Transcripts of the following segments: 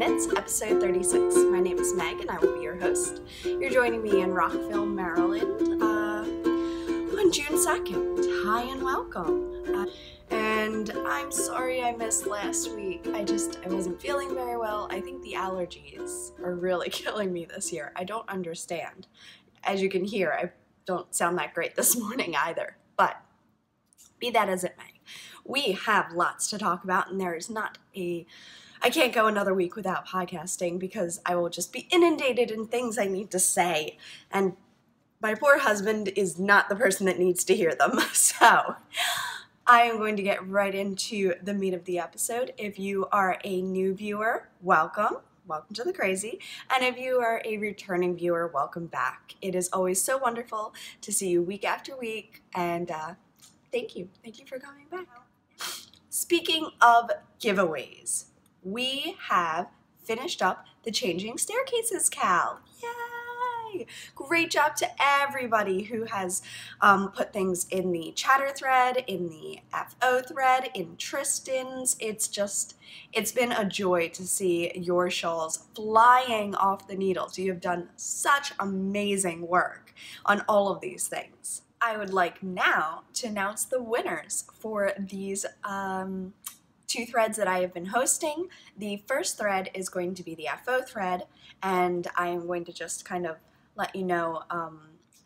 Knits, episode 36. My name is Meg and I will be your host. You're joining me in Rockville, Maryland on June 2nd. Hi and welcome. And I'm sorry I missed last week. I wasn't feeling very well. I think the allergies are really killing me this year. I don't understand. As you can hear, I don't sound that great this morning either. But be that as it may, we have lots to talk about, and there is I can't go another week without podcasting because I will just be inundated in things I need to say, and my poor husband is not the person that needs to hear them. So I am going to get right into the meat of the episode. If you are a new viewer, welcome. Welcome to the crazy. And if you are a returning viewer, welcome back. It is always so wonderful to see you week after week, and thank you. Thank you for coming back. Speaking of giveaways, we have finished up the Changing Staircases Cal. Yay! Great job to everybody who has put things in the chatter thread, in the FO thread, in Tristan's. It's been a joy to see your shawls flying off the needles. You have done such amazing work on all of these things. I would like now to announce the winners for these two threads that I have been hosting. The first thread is going to be the FO thread, and I am going to just kind of let you know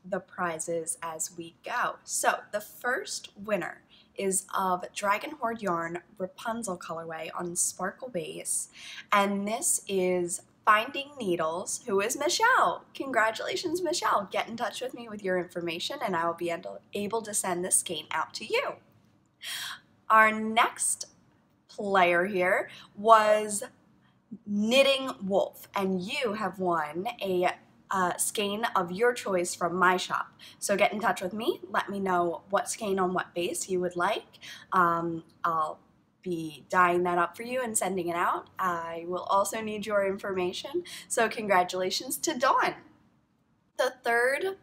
the prizes as we go. So the first winner is of Dragon Horde Yarn Rapunzel colorway on Sparkle Base, and this is Finding Needles, who is Michelle. Congratulations, Michelle. Get in touch with me with your information and I will be able to send this skein out to you. Our next player here was Knitting Wolf, and you have won a skein of your choice from my shop. So get in touch with me. Let me know what skein on what base you would like. I'll be dyeing that up for you and sending it out. I will also need your information, so congratulations to Dawn. The third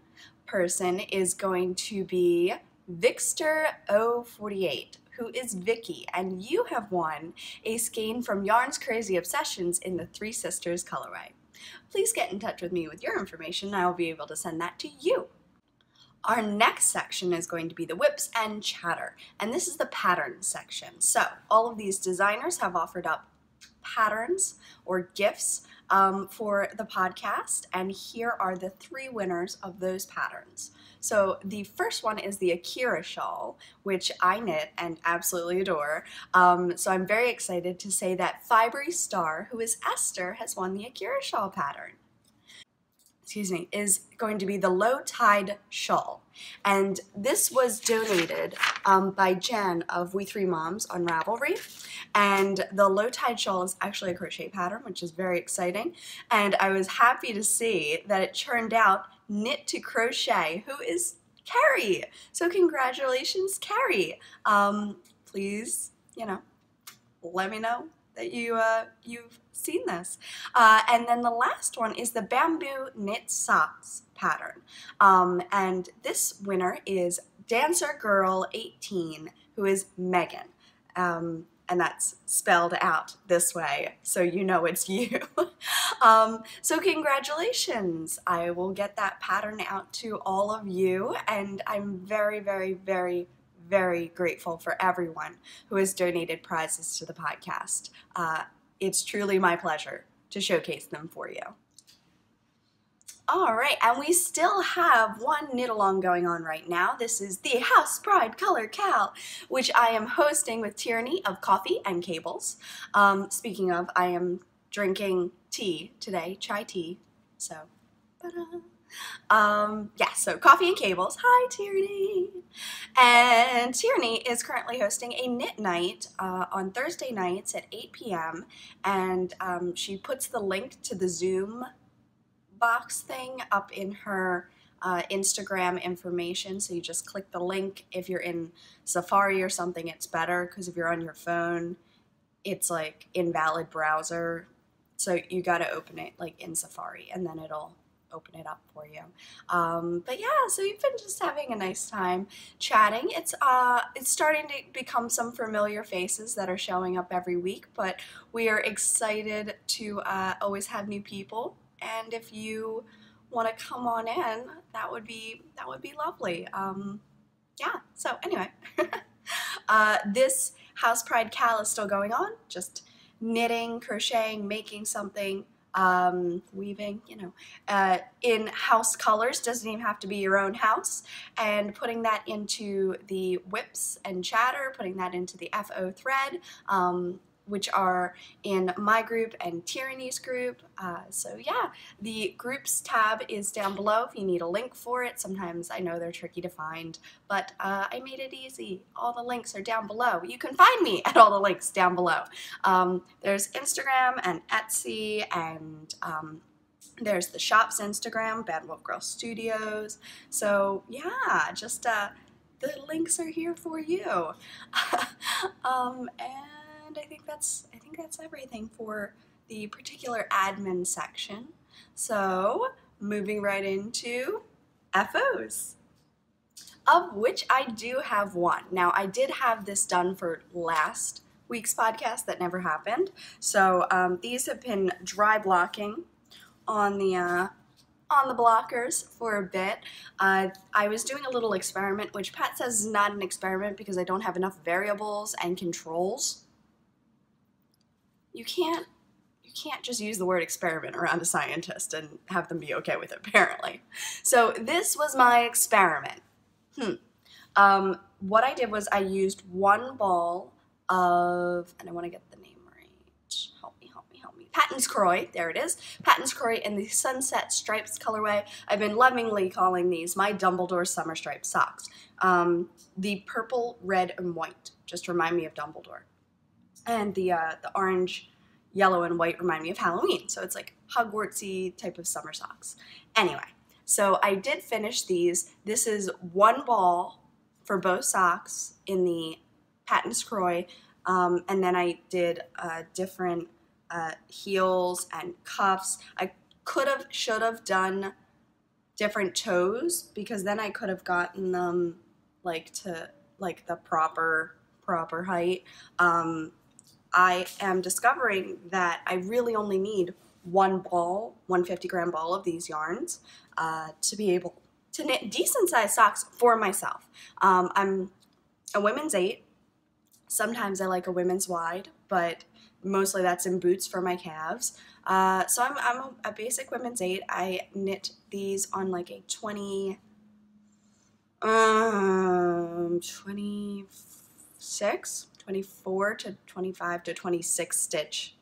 person is going to be Vixter048, who is Vicky, and you have won a skein from Yarn's Crazy Obsessions in the Three Sisters colorway. Please get in touch with me with your information and I will be able to send that to you. Our next section is going to be the whips and chatter, and this is the pattern section. So all of these designers have offered up patterns or gifts for the podcast, and here are the three winners of those patterns. So the first one is the Akira shawl, which I knit and absolutely adore. So I'm very excited to say that Fibery Star, who is Esther, has won the Akira shawl pattern. Is going to be the Low Tide shawl, and this was donated by Jen of We Three Moms on Ravelry, and the Low Tide shawl is actually a crochet pattern, which is very exciting, and I was happy to see that it turned out knit to crochet, who is Carrie. So congratulations, Carrie. Please, let me know that you've seen this. And then the last one is the Bamboo Knit Socks pattern. And this winner is Dancer Girl 18, who is Megan. And that's spelled out this way, so you know it's you. So congratulations. I will get that pattern out to all of you, and I'm very, very, very, very grateful for everyone who has donated prizes to the podcast. It's truly my pleasure to showcase them for you. All right, and we still have one knit along going on right now. This is the House Pride Color Cal, which I am hosting with Tierney of Coffee and Cables. Speaking of, I am drinking tea today, chai tea. So, so Coffee and Cables. Hi, Tierney. And Tierney is currently hosting a knit night on Thursday nights at 8 p.m. And she puts the link to the Zoom box thing up in her Instagram information. So you just click the link. If you're in Safari or something, it's better, because if you're on your phone, it's like invalid browser. So you got to open it like in Safari, and then it'll open it up for you. But yeah, so we've been just having a nice time chatting. It's starting to become some familiar faces that are showing up every week, but we are excited to always have new people. And if you want to come on in, that would be lovely. Yeah. So anyway, this House Pride Cal is still going on. Just knitting, crocheting, making something, weaving, you know, in house colors. Doesn't even have to be your own house. And putting that into the whips and chatter, putting that into the FO thread, which are in my group and Tyranny's group. So yeah, the groups tab is down below if you need a link for it. Sometimes I know they're tricky to find, but I made it easy. All the links are down below. You can find me at all the links down below. There's Instagram and Etsy, and there's the shop's Instagram, Bad Wolf Girl Studios. So yeah, just the links are here for you. And I think that's everything for the particular admin section. So moving right into FOs, of which I do have one. Now I did have this done for last week's podcast that never happened. So these have been dry blocking on the blockers for a bit. I was doing a little experiment, which Pat says is not an experiment because I don't have enough variables and controls. You can't just use the word experiment around a scientist and have them be okay with it, apparently. So this was my experiment. What I did was I used one ball of, and I want to get the name right. Help me. Patton's Croy, there it is. Patton's Croy in the Sunset Stripes colorway. I've been lovingly calling these my Dumbledore Summer Striped socks. The purple, red, and white just remind me of Dumbledore. And the orange, yellow, and white remind me of Halloween. So it's like Hogwartsy type of summer socks. Anyway, so I did finish these. This is one ball for both socks in the Patton's Croy. And then I did different heels and cuffs. I should have done different toes because then I could have gotten them to the proper height. I am discovering that I really only need one ball, 150-gram ball of these yarns to be able to knit decent-sized socks for myself. I'm a women's 8. Sometimes I like a women's wide, but mostly that's in boots for my calves. So I'm a basic women's 8. I knit these on like a 24 to 25 to 26 stitch.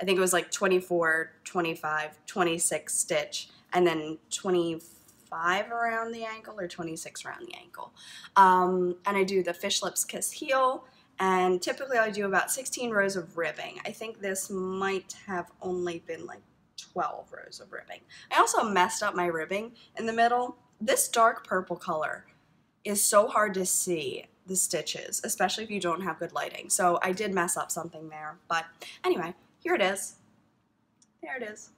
I think it was like 24, 25, 26 stitch, and then 25 around the ankle or 26 around the ankle. And I do the Fish Lips Kiss heel, and typically I do about 16 rows of ribbing. I think this might have only been like 12 rows of ribbing. I also messed up my ribbing in the middle. This dark purple color is so hard to see the stitches, especially if you don't have good lighting. So I did mess up something there, but anyway, here it is. There it is.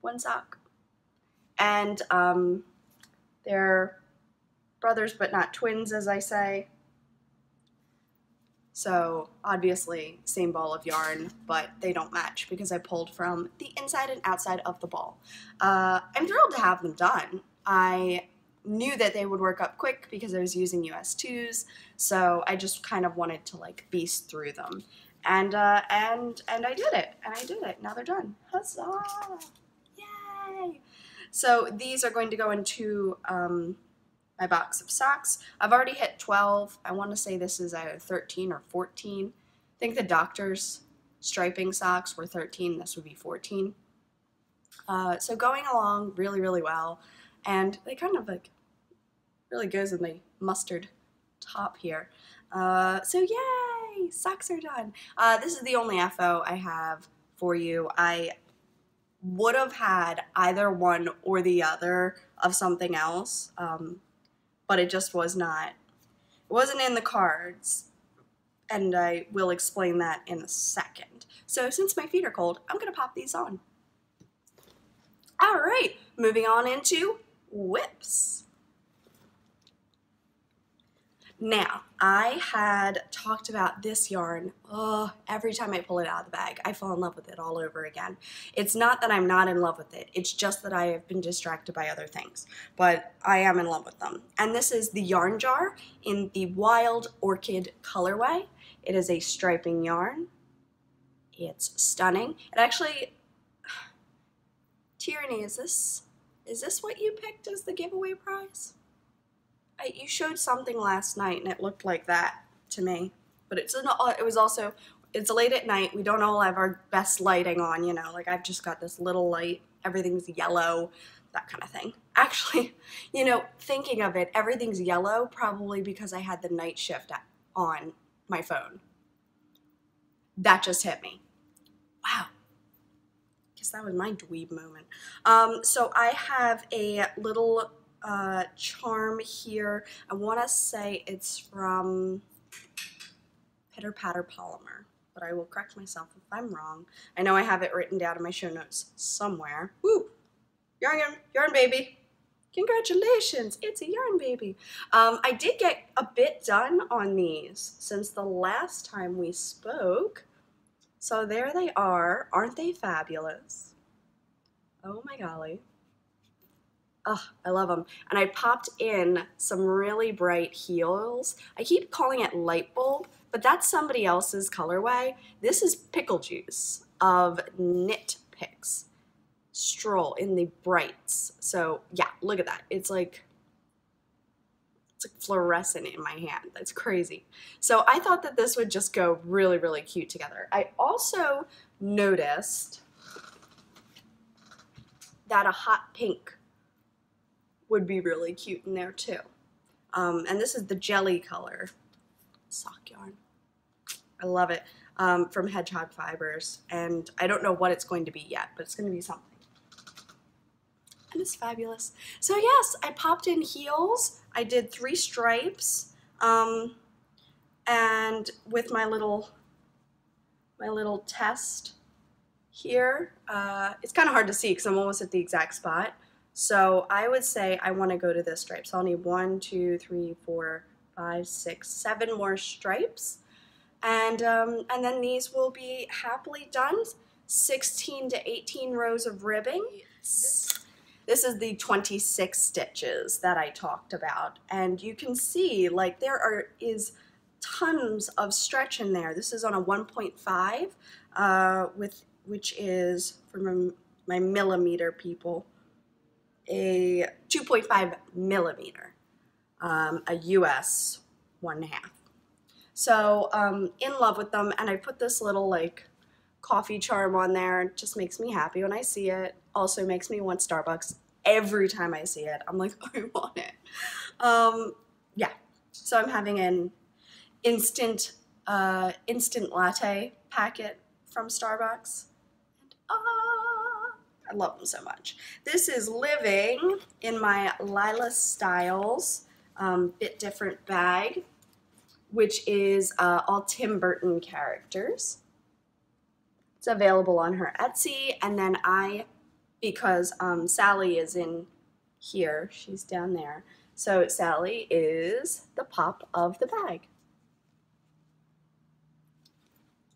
One sock. And they're brothers but not twins, as I say. So obviously same ball of yarn, but they don't match because I pulled from the inside and outside of the ball. I'm thrilled to have them done. I knew that they would work up quick because I was using US 2s, so I just kind of wanted to like beast through them. And I did it, Now they're done. Huzzah! Yay! So these are going to go into my box of socks. I've already hit 12. I want to say this is either 13 or 14. I think the doctor's striping socks were 13. This would be 14. So going along really, really well. And they kind of like really goes in the mustard top here. So yay! Socks are done. This is the only FO I have for you. I would have had either one or the other of something else, but it just wasn't in the cards, and I will explain that in a second. So since my feet are cold, I'm gonna pop these on. All right, moving on into whips. Now, I had talked about this yarn, every time I pull it out of the bag, I fall in love with it all over again. It's not that I'm not in love with it, it's just that I have been distracted by other things, but I am in love with them. And this is the yarn jar in the Wild Orchid colorway. It is a striping yarn. It's stunning. It actually, Tyranny, is this what you picked as the giveaway prize? You showed something last night and it looked like that to me, but it's late at night. We don't all have our best lighting on, you know, like I've just got this little light, everything's yellow, that kind of thing. Actually, you know, thinking of it, everything's yellow probably because I had the night shift on my phone. That just hit me. Wow. Guess that was my dweeb moment. So I have a little charm here. I want to say it's from Pitter Patter Polymer, but I will correct myself if I'm wrong. I know I have it written down in my show notes somewhere. Woo! Yarn baby! Congratulations! It's a yarn baby. I did get a bit done on these since the last time we spoke. So there they are. Aren't they fabulous? Oh my golly. Oh, I love them. And I popped in some really bright heels. I keep calling it light bulb, but that's somebody else's colorway. This is Pickle Juice of Knit Picks. Stroll in the brights. So yeah, look at that. It's like fluorescent in my hand. That's crazy. So I thought that this would just go really, really cute together. I also noticed that a hot pink would be really cute in there too. And this is the jelly color sock yarn. I love it, from Hedgehog Fibers. And I don't know what it's going to be yet, but it's going to be something. And it's fabulous. So yes, I popped in heels. I did 3 stripes, and with my little test here, it's kind of hard to see because I'm almost at the exact spot. So I would say I want to go to this stripe. So I'll need 1, 2, 3, 4, 5, 6, 7 more stripes, and then these will be happily done. 16 to 18 rows of ribbing. This is the 26 stitches that I talked about, and you can see like there is tons of stretch in there. This is on a 1.5, which is, for my millimeter people, a 2.5 millimeter, a US 1/2. So in love with them, and I put this little like coffee charm on there. It just makes me happy when I see it. Also makes me want Starbucks every time I see it. I'm like, I want it. Yeah, so I'm having an instant latte packet from Starbucks. And I love them so much. This is living in my Lila Stiles Bit Different bag, which is all Tim Burton characters. It's available on her Etsy, and then because Sally is in here, she's down there, so Sally is the pop of the bag.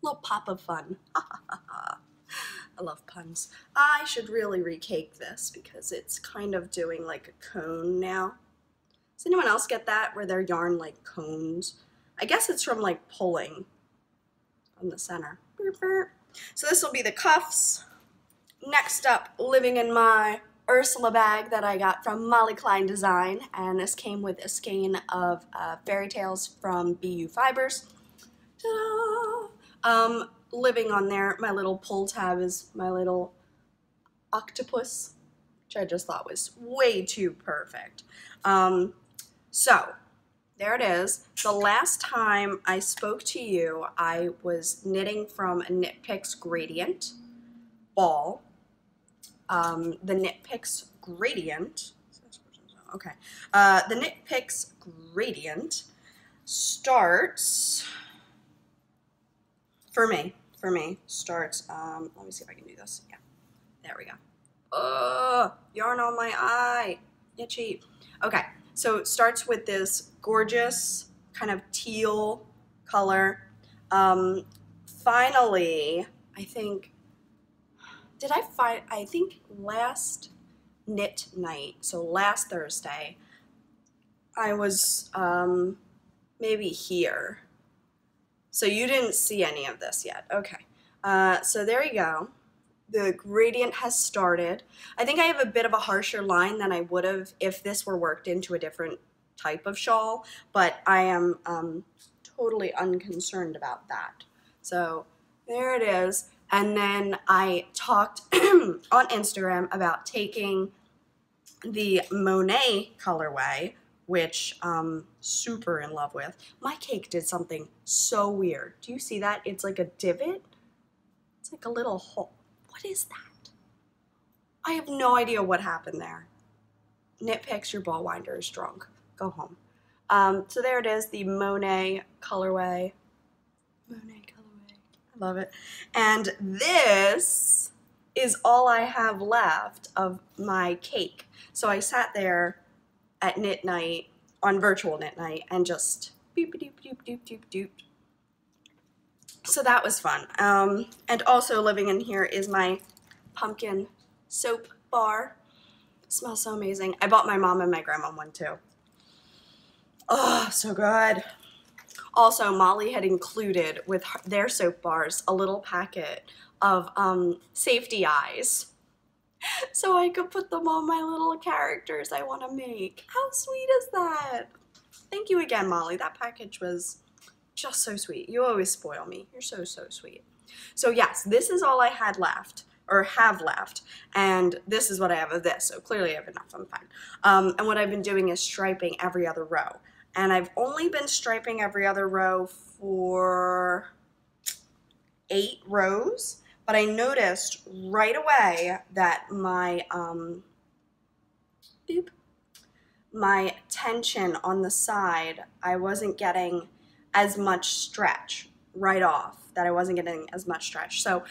Little pop of fun. I love puns. I should really recake this because it's kind of doing like a cone now. Does anyone else get that, where their yarn like cones? I guess it's from like pulling on the center. So this will be the cuffs. Next up, living in my Ursula bag that I got from Molly Klein Design, and this came with a skein of fairy tales from BU Fibers. Ta-da! Living on there, my little pull tab is my little octopus, which I just thought was way too perfect. So there it is. The last time I spoke to you, I was knitting from a Knit Picks Gradient ball. The Knit Picks Gradient, okay, the Knit Picks Gradient starts, for me, starts, let me see if I can do this, yeah, there we go. Yarn on my eye. Itchy. Okay, so it starts with this gorgeous kind of teal color. Finally, I think, I think last knit night, so last Thursday, I was maybe here. So you didn't see any of this yet. Okay. So there you go. The gradient has started. I think I have a bit of a harsher line than I would have if this were worked into a different type of shawl, but I am totally unconcerned about that. So there it is. And then I talked on Instagram about taking the Monet colorway, which I'm super in love with. My cake did something so weird. Do you see that? It's like a divot. It's like a little hole. What is that? I have no idea what happened there. Nitpicks, your ball winder is drunk. Go home. So there it is, the Monet colorway. Monet colorway. I love it. And this is all I have left of my cake. So I sat there at knit night, on virtual knit night, and just boop doop doop doop doop doop. So that was fun. And also living in here is my pumpkin soap bar. It smells so amazing. I bought my mom and my grandma one too. Oh, so good. Also, Molly had included with their soap bars a little packet of safety eyes, so I could put them on my little characters I want to make. How sweet is that? Thank you again, Molly. That package was just so sweet. You always spoil me. You're so, so sweet. So yes, this is all I had left, or have left, and this is what I have of this, so clearly I have enough. I'm fine. And what I've been doing is striping every other row. And I've only been striping every other row for 8 rows, but I noticed right away that my my tension on the side, I wasn't getting as much stretch right off, that I wasn't getting as much stretch. So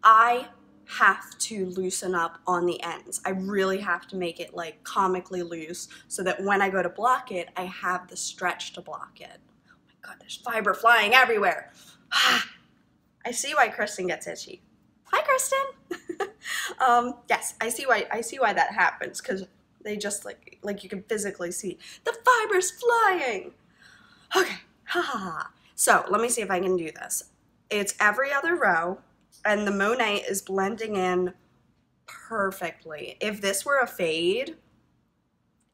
I have to loosen up on the ends. I really have to make it like comically loose so that when I go to block it, I have the stretch to block it. Oh my God, there's fiber flying everywhere. I see why Kristen gets itchy. Hi, Kristen. Yes, I see why that happens, because they just like you can physically see the fibers flying. Okay, ha ha ha. So let me see if I can do this. It's every other row, and the Monet is blending in perfectly. If this were a fade,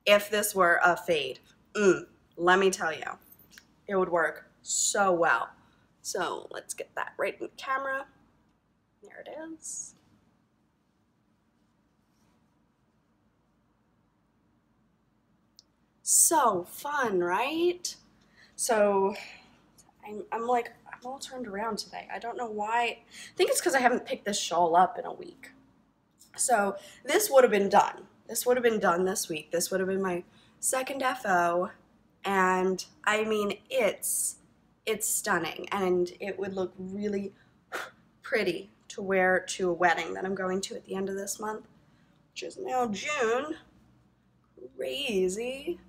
let me tell you, it would work so well. So let's get that right in the camera. There it is. So fun, right? So I'm all turned around today. I don't know why. I think it's because I haven't picked this shawl up in a week. So this would have been done. This would have been done this week. This would have been my second FO. And I mean, it's stunning. And it would look really pretty to wear to a wedding that I'm going to at the end of this month, which is now June. Crazy.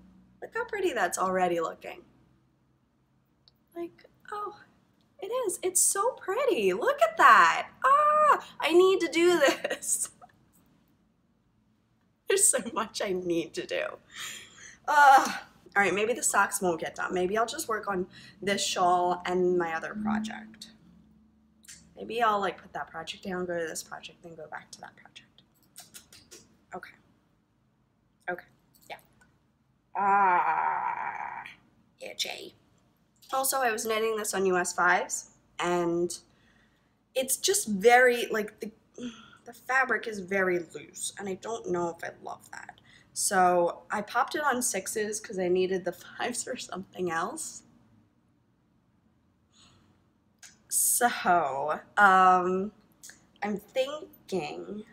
Look how pretty that's already looking. Like, oh, it is. It's so pretty. Look at that. Ah, I need to do this. There's so much I need to do. All right, maybe the socks won't get done. Maybe I'll just work on this shawl and my other project. Maybe I'll like put that project down, go to this project, then go back to that project. Okay. Okay. Yeah. Itchy. Also, I was knitting this on US 5s, and it's just very, like, the fabric is very loose, and I don't know if I love that. So I popped it on 6s because I needed the 5s for something else. So I'm thinking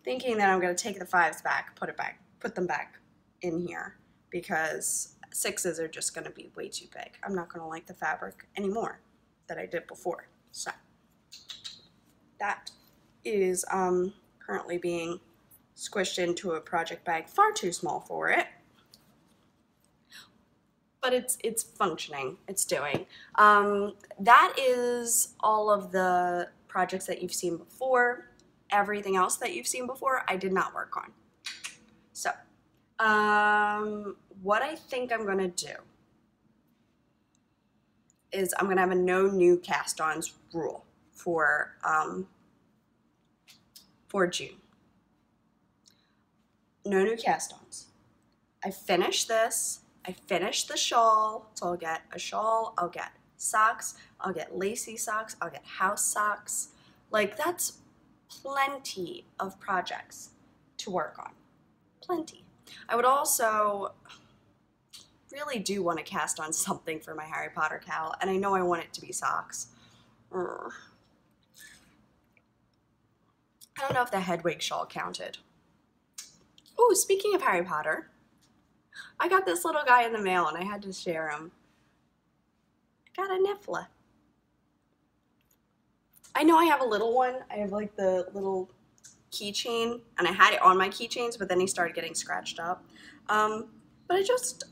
that I'm going to take the 5s back, put them back in here, because 6s are just going to be way too big. I'm not going to like the fabric anymore that I did before. So that is currently being squished into a project bag far too small for it. But it's functioning, it's doing. That is all of the projects that you've seen before. Everything else that you've seen before, I did not work on. So, what I think I'm gonna do is I'm gonna have a no new cast-ons rule for June. No new cast-ons. I finished this. I finished the shawl, so I'll get a shawl, I'll get socks, I'll get lacy socks, I'll get house socks. Like, that's plenty of projects to work on. Plenty. I would also really do want to cast on something for my Harry Potter cowl, and I know I want it to be socks. I don't know if the Hedwig shawl counted. Oh, speaking of Harry Potter, I got this little guy in the mail and I had to share him. I got a Niffler. I know I have a little one. I have like the little keychain and I had it on my keychains, but then he started getting scratched up. But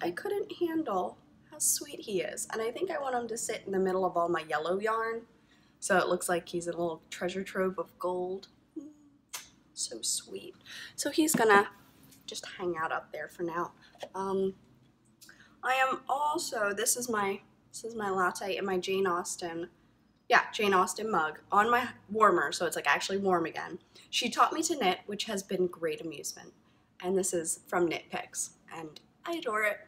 I couldn't handle how sweet he is. And I think I want him to sit in the middle of all my yellow yarn. So it looks like he's a little treasure trove of gold. So sweet. So he's gonna just hang out up there for now. I am also, this is my latte in my Jane Austen mug on my warmer, so it's like actually warm again. She taught me to knit, which has been great amusement. And this is from Knit Picks, and I adore it.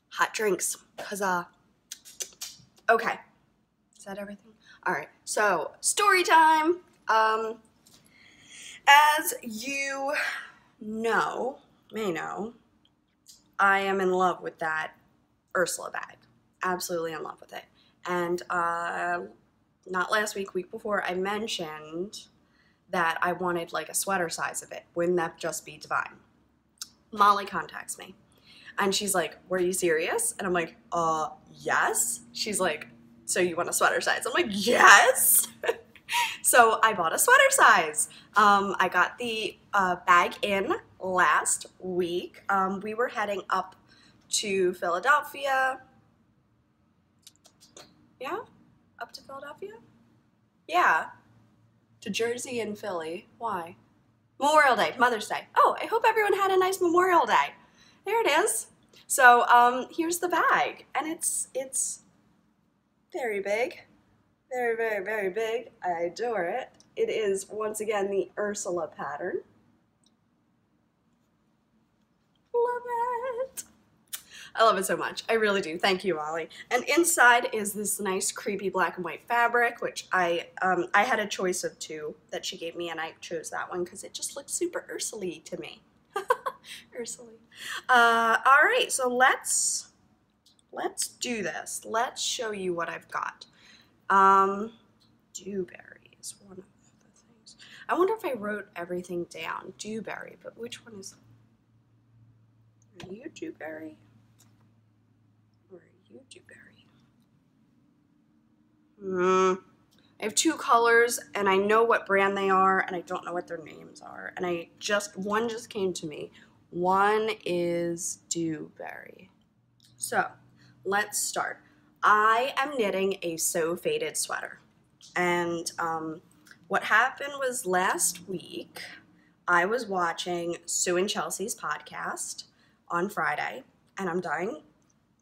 Hot drinks, huzzah. Okay, is that everything? All right, so story time. As you may know, I am in love with that Ursula bag. Absolutely in love with it. And not last week, week before, I mentioned that I wanted like a sweater size of it. Wouldn't that just be divine? Molly contacts me and she's like, were you serious? And I'm like, yes. She's like, so you want a sweater size? I'm like, yes. So I bought a sweater size. I got the bag in last week. We were heading up to Philadelphia. Yeah? Up to Philadelphia? Yeah. To Jersey and Philly. Why? Memorial Day, Mother's Day. Oh, I hope everyone had a nice Memorial Day. There it is. So here's the bag. And it's very big. Very, very, very big. I adore it. It is, once again, the Ursula pattern. Love it. I love it so much. I really do. Thank you, Molly. And inside is this nice, creepy black and white fabric, which I had a choice of two that she gave me, and I chose that one because it just looks super Ursula-y to me. Ursula-y. All right, so let's do this. Let's show you what I've got. Dewberry is one of the things. I wonder if I wrote everything down. Dewberry, but which one is? Are you Dewberry? Or are you Dewberry? I have two colors, and I know what brand they are, and I don't know what their names are. And one just came to me. One is Dewberry. So, let's start. I am knitting a So Faded sweater. And what happened was last week, I was watching Sue and Chelsea's podcast on Friday, and I'm dyeing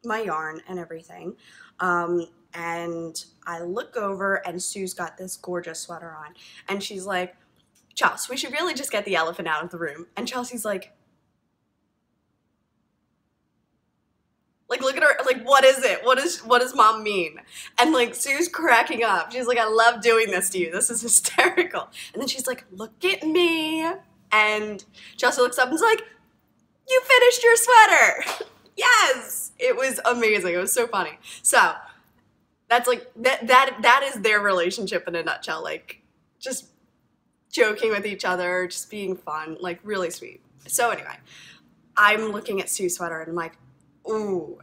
my yarn and everything. And I look over, and Sue's got this gorgeous sweater on. And she's like, Chelsea, we should really just get the elephant out of the room. And Chelsea's like, look at her, like, what is it? What does mom mean? And, like, Sue's cracking up. She's like, I love doing this to you. This is hysterical. And then she's like, look at me. And Chelsea looks up and is like, you finished your sweater. Yes. It was amazing. It was so funny. So that's like, that is their relationship in a nutshell. Like, just joking with each other, just being fun, like, really sweet. So anyway, I'm looking at Sue's sweater and I'm like, ooh,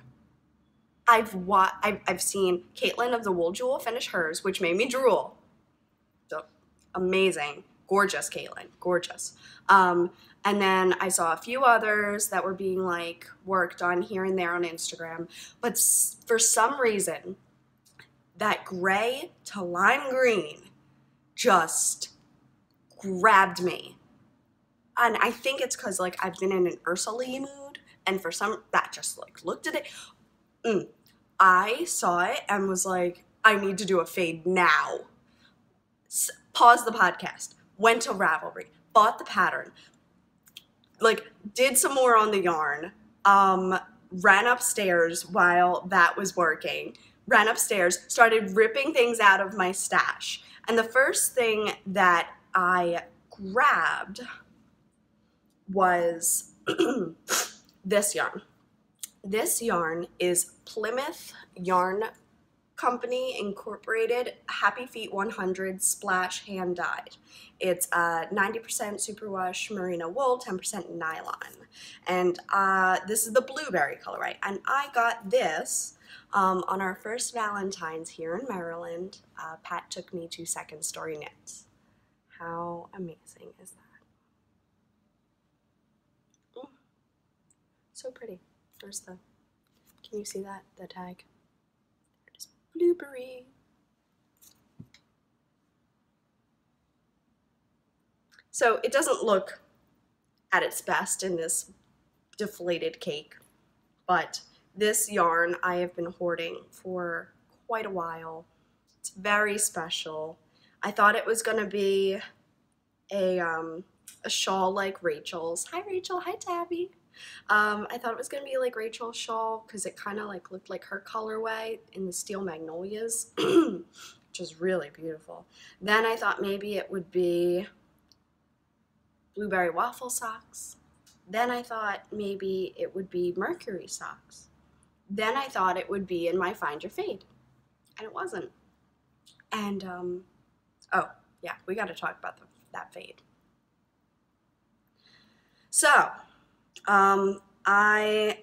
I've seen Caitlin of the Wool Jewel finish hers, which made me drool. So amazing, gorgeous, Caitlin, gorgeous. And then I saw a few others that were being like worked on here and there on Instagram. But for some reason, that gray to lime green just grabbed me. And I think it's because like I've been in an Ursula mood, and for some, that just like looked at it. I saw it and was like, I need to do a fade now. Paused the podcast, went to Ravelry, bought the pattern, like did some more on the yarn, ran upstairs while that was working, ran upstairs, started ripping things out of my stash. And the first thing that I grabbed was this yarn. This yarn is Plymouth Yarn Company Incorporated Happy Feet 100 Splash Hand Dyed. It's 90% superwash merino wool, 10% nylon. And this is the blueberry colorway. And I got this on our first Valentine's here in Maryland. Pat took me to Second Story Knits. How amazing is that? So pretty. There's the, can you see that, the tag? There it is, blueberry. So it doesn't look at its best in this deflated cake, but this yarn I have been hoarding for quite a while. It's very special. I thought it was gonna be a shawl like Rachel's. Hi Rachel, hi Tabby. I thought it was gonna be like Rachel's shawl because it kind of like looked like her colorway in the Steel Magnolias, which is really beautiful. Then I thought maybe it would be blueberry waffle socks. Then I thought maybe it would be Mercury socks. Then I thought it would be in my Find Your Fade, and it wasn't. And oh yeah, we got to talk about that fade. So I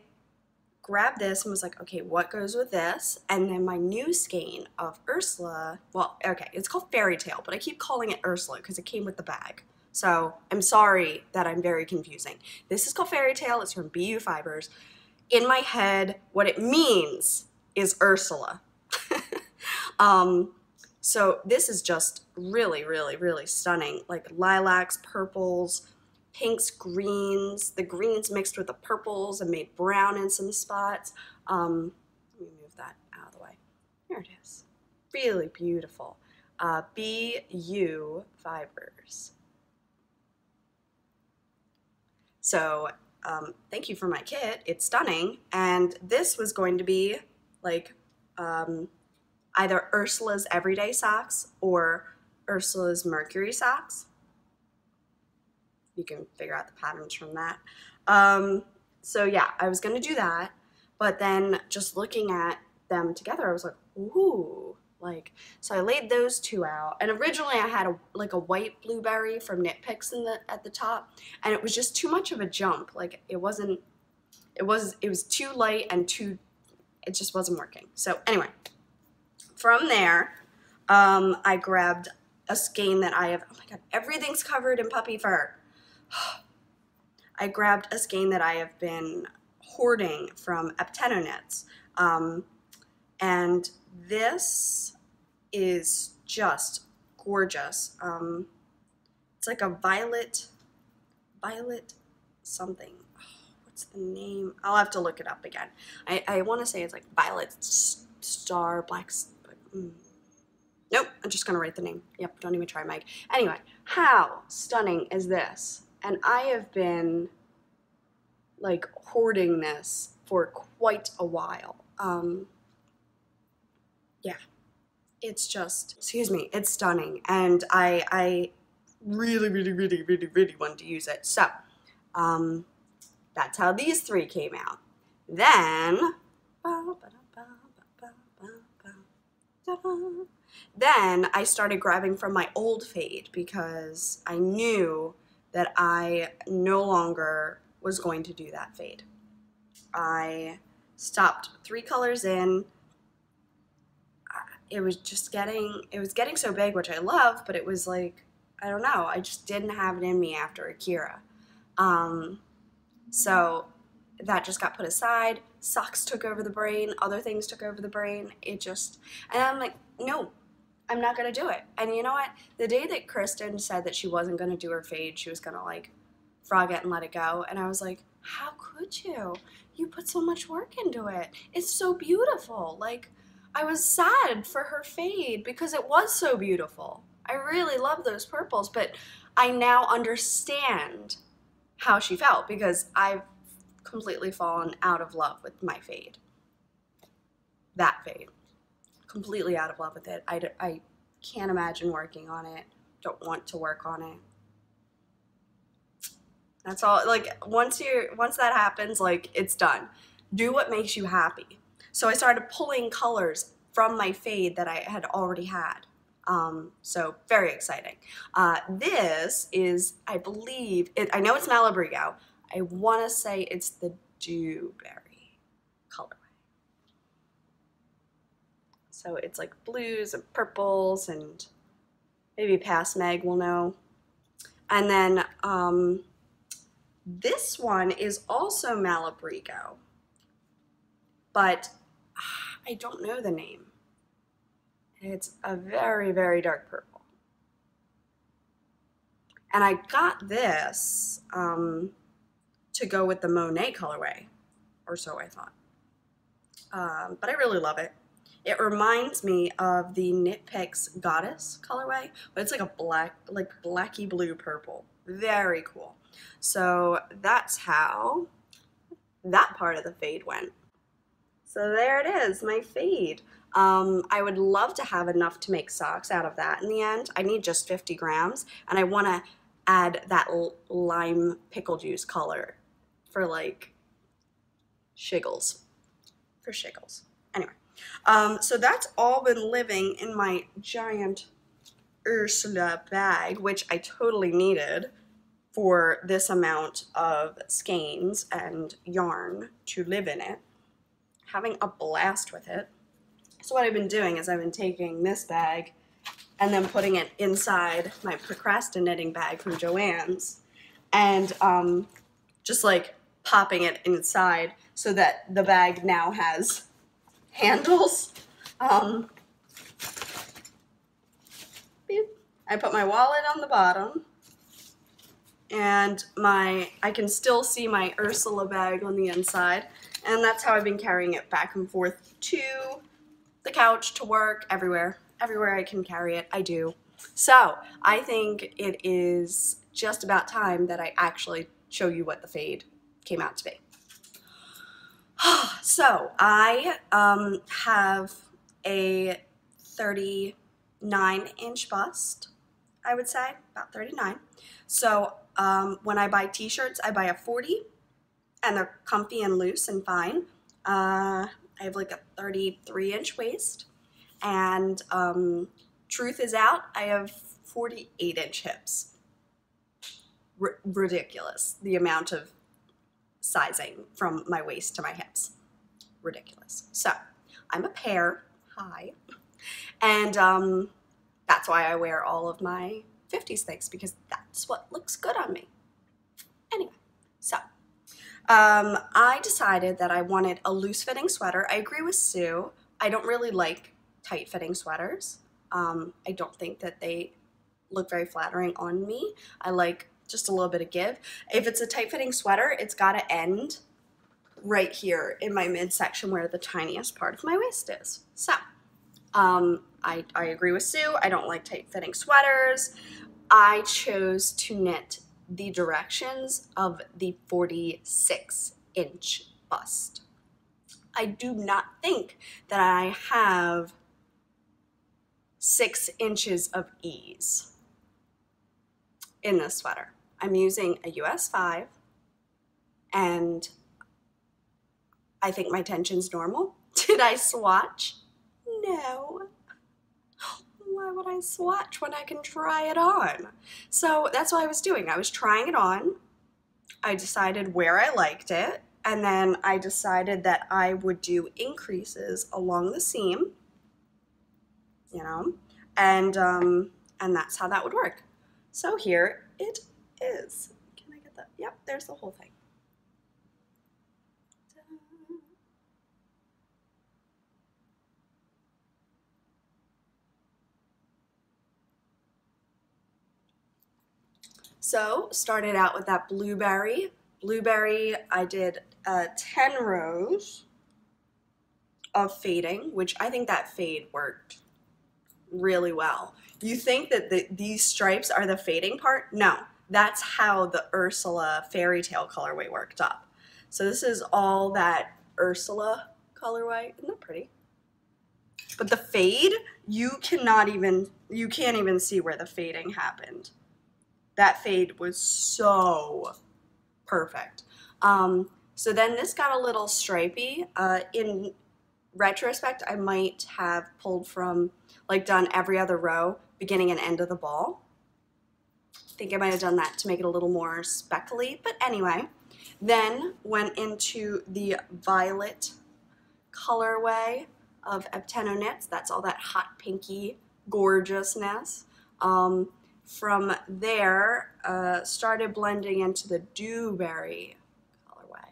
grabbed this and was like, okay, what goes with this? And then my new skein of Ursula, well, okay, it's called Fairy Tale, but I keep calling it Ursula because it came with the bag. So I'm sorry that I'm very confusing. This is called Fairy Tale. It's from BU Fibers. In my head, what it means is Ursula. So this is just really, really, really stunning. Like lilacs, purples, pinks, greens. The greens mixed with the purples and made brown in some spots. Let me move that out of the way. There it is. Really beautiful. BU Fibers. So thank you for my kit. It's stunning. And this was going to be like either Ursula's Everyday Socks or Ursula's Mercury Socks. You can figure out the patterns from that. So yeah, I was gonna do that, but then just looking at them together, I was like, ooh, like, so I laid those two out. And originally I had a white blueberry from Knit Picks at the top, and it was just too much of a jump. Like it was too light and it just wasn't working. So anyway, from there, I grabbed a skein that I have, oh my God, everything's covered in puppy fur. I grabbed a skein that I have been hoarding from Apteno Knits. And this is just gorgeous. It's like a violet something. Oh, what's the name? I'll have to look it up again. I want to say it's like Violet Star Black. Nope, I'm just gonna write the name. Yep, don't even try, Mike. Anyway, how stunning is this? And I have been like hoarding this for quite a while. Yeah, it's just, excuse me, it's stunning. And I really, really, really, really, really wanted to use it. So, that's how these three came out. Then, I started grabbing from my old fade because I knew that I no longer was going to do that fade. I stopped 3 colors in. It was getting so big, which I love, but it was like, I don't know, I just didn't have it in me after Akira. So that just got put aside. Socks took over the brain, other things took over the brain. And I'm like, no, I'm not gonna do it. And you know what? The day that Kristen said that she wasn't gonna do her fade, she was gonna like frog it and let it go. And I was like, how could you? You put so much work into it. It's so beautiful. Like, I was sad for her fade because it was so beautiful. I really love those purples, but I now understand how she felt because I've completely fallen out of love with my fade. That fade. Completely out of love with it. I can't imagine working on it. Don't want to work on it. That's all. Like, once that happens, like, it's done. Do what makes you happy. So I started pulling colors from my fade that I had already had. So very exciting. This is, I believe, I know it's Malabrigo. I want to say it's the Dewberry colorway. So it's like blues and purples, and maybe past Meg will know. And then this one is also Malabrigo, but I don't know the name. It's a very, very dark purple. And I got this to go with the Monet colorway, or so I thought. But I really love it. It reminds me of the Knit Picks Goddess colorway, but it's like a black, like blacky blue purple. Very cool. So that's how that part of the fade went. So there it is, my fade. I would love to have enough to make socks out of that in the end. I need just 50 grams, and I want to add that lime pickle juice color for like shiggles. For shiggles. Anyway, so that's all been living in my giant Ursula bag, which I totally needed for this amount of skeins and yarn to live in it. Having a blast with it. So what I've been doing is I've been taking this bag and then putting it inside my procrastinating bag from Joann's, and just like popping it inside so that the bag now has handles. I put my wallet on the bottom, and I can still see my Ursula bag on the inside, and that's how I've been carrying it back and forth to the couch, to work, everywhere. Everywhere I can carry it, I do. So I think it is just about time that I actually show you what the fade came out to be. So I have a 39-inch bust, I would say, about 39. So when I buy t-shirts, I buy a 40, and they're comfy and loose and fine. I have like a 33-inch waist, and truth is out, I have 48-inch hips. Ridiculous, the amount of sizing from my waist to my hips. Ridiculous. So I'm a pear, hi, and that's why I wear all of my 50s things, because that's what looks good on me. Anyway, so I decided that I wanted a loose-fitting sweater. I agree with Sue. I don't really like tight-fitting sweaters. I don't think that they look very flattering on me. I like just a little bit of give. If it's a tight-fitting sweater, it's got to end right here in my midsection where the tiniest part of my waist is. So I agree with Sue. I don't like tight-fitting sweaters. I chose to knit the directions of the 46-inch bust. I do not think that I have 6 inches of ease in this sweater. I'm using a US 5, and I think my tension's normal. Did I swatch? No. Why would I swatch when I can try it on? So that's what I was doing. I was trying it on. I decided where I liked it, and then I decided that I would do increases along the seam, you know, and that's how that would work. So here it is. Can I get that? Yep, there's the whole thing. So started out with that blueberry. Blueberry, I did 10 rows of fading, which I think that fade worked really well. You think that these stripes are the fading part? No, that's how the Ursula fairy tale colorway worked up. So this is all that Ursula colorway. Isn't that pretty? But the fade, you can't even see where the fading happened. That fade was so perfect. So then this got a little stripey. In retrospect, I might have pulled from, like, done every other row, beginning and end of the ball. I think I might have done that to make it a little more speckly, but anyway. Then went into the violet colorway of Ebteno Knits. That's all that hot pinky gorgeousness. From there, started blending into the dewberry colorway,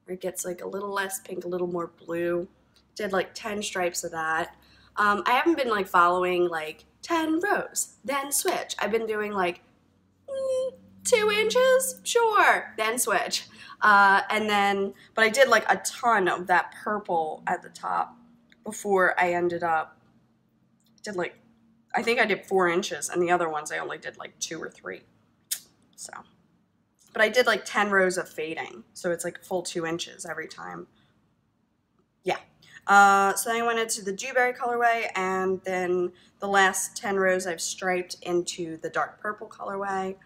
where it gets like a little less pink, a little more blue. Did like 10 stripes of that. I haven't been like following like 10 rows, then switch. I've been doing like 2 inches, sure, then switch. But I did like a ton of that purple at the top before I ended up, I think I did 4 inches, and the other ones I only did like 2 or 3. So, but I did like 10 rows of fading, so it's like a full 2 inches every time. Yeah. So then I went into the dewberry colorway, and then the last 10 rows I've striped into the dark purple colorway.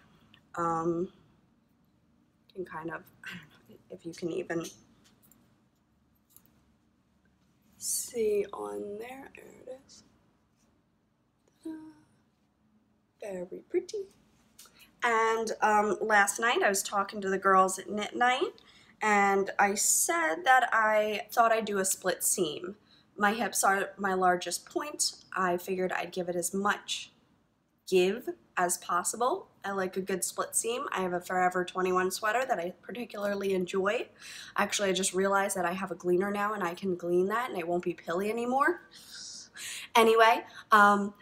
You can kind of, I don't know if you can even see on there. There it is. Very pretty. And last night I was talking to the girls at Knit Night, and I said that I thought I'd do a split seam. My hips are my largest point. I figured I'd give it as much give as possible. I like a good split seam. I have a Forever 21 sweater that I particularly enjoy. Actually, I just realized that I have a gleaner now, and I can glean that, and it won't be pilly anymore. Anyway,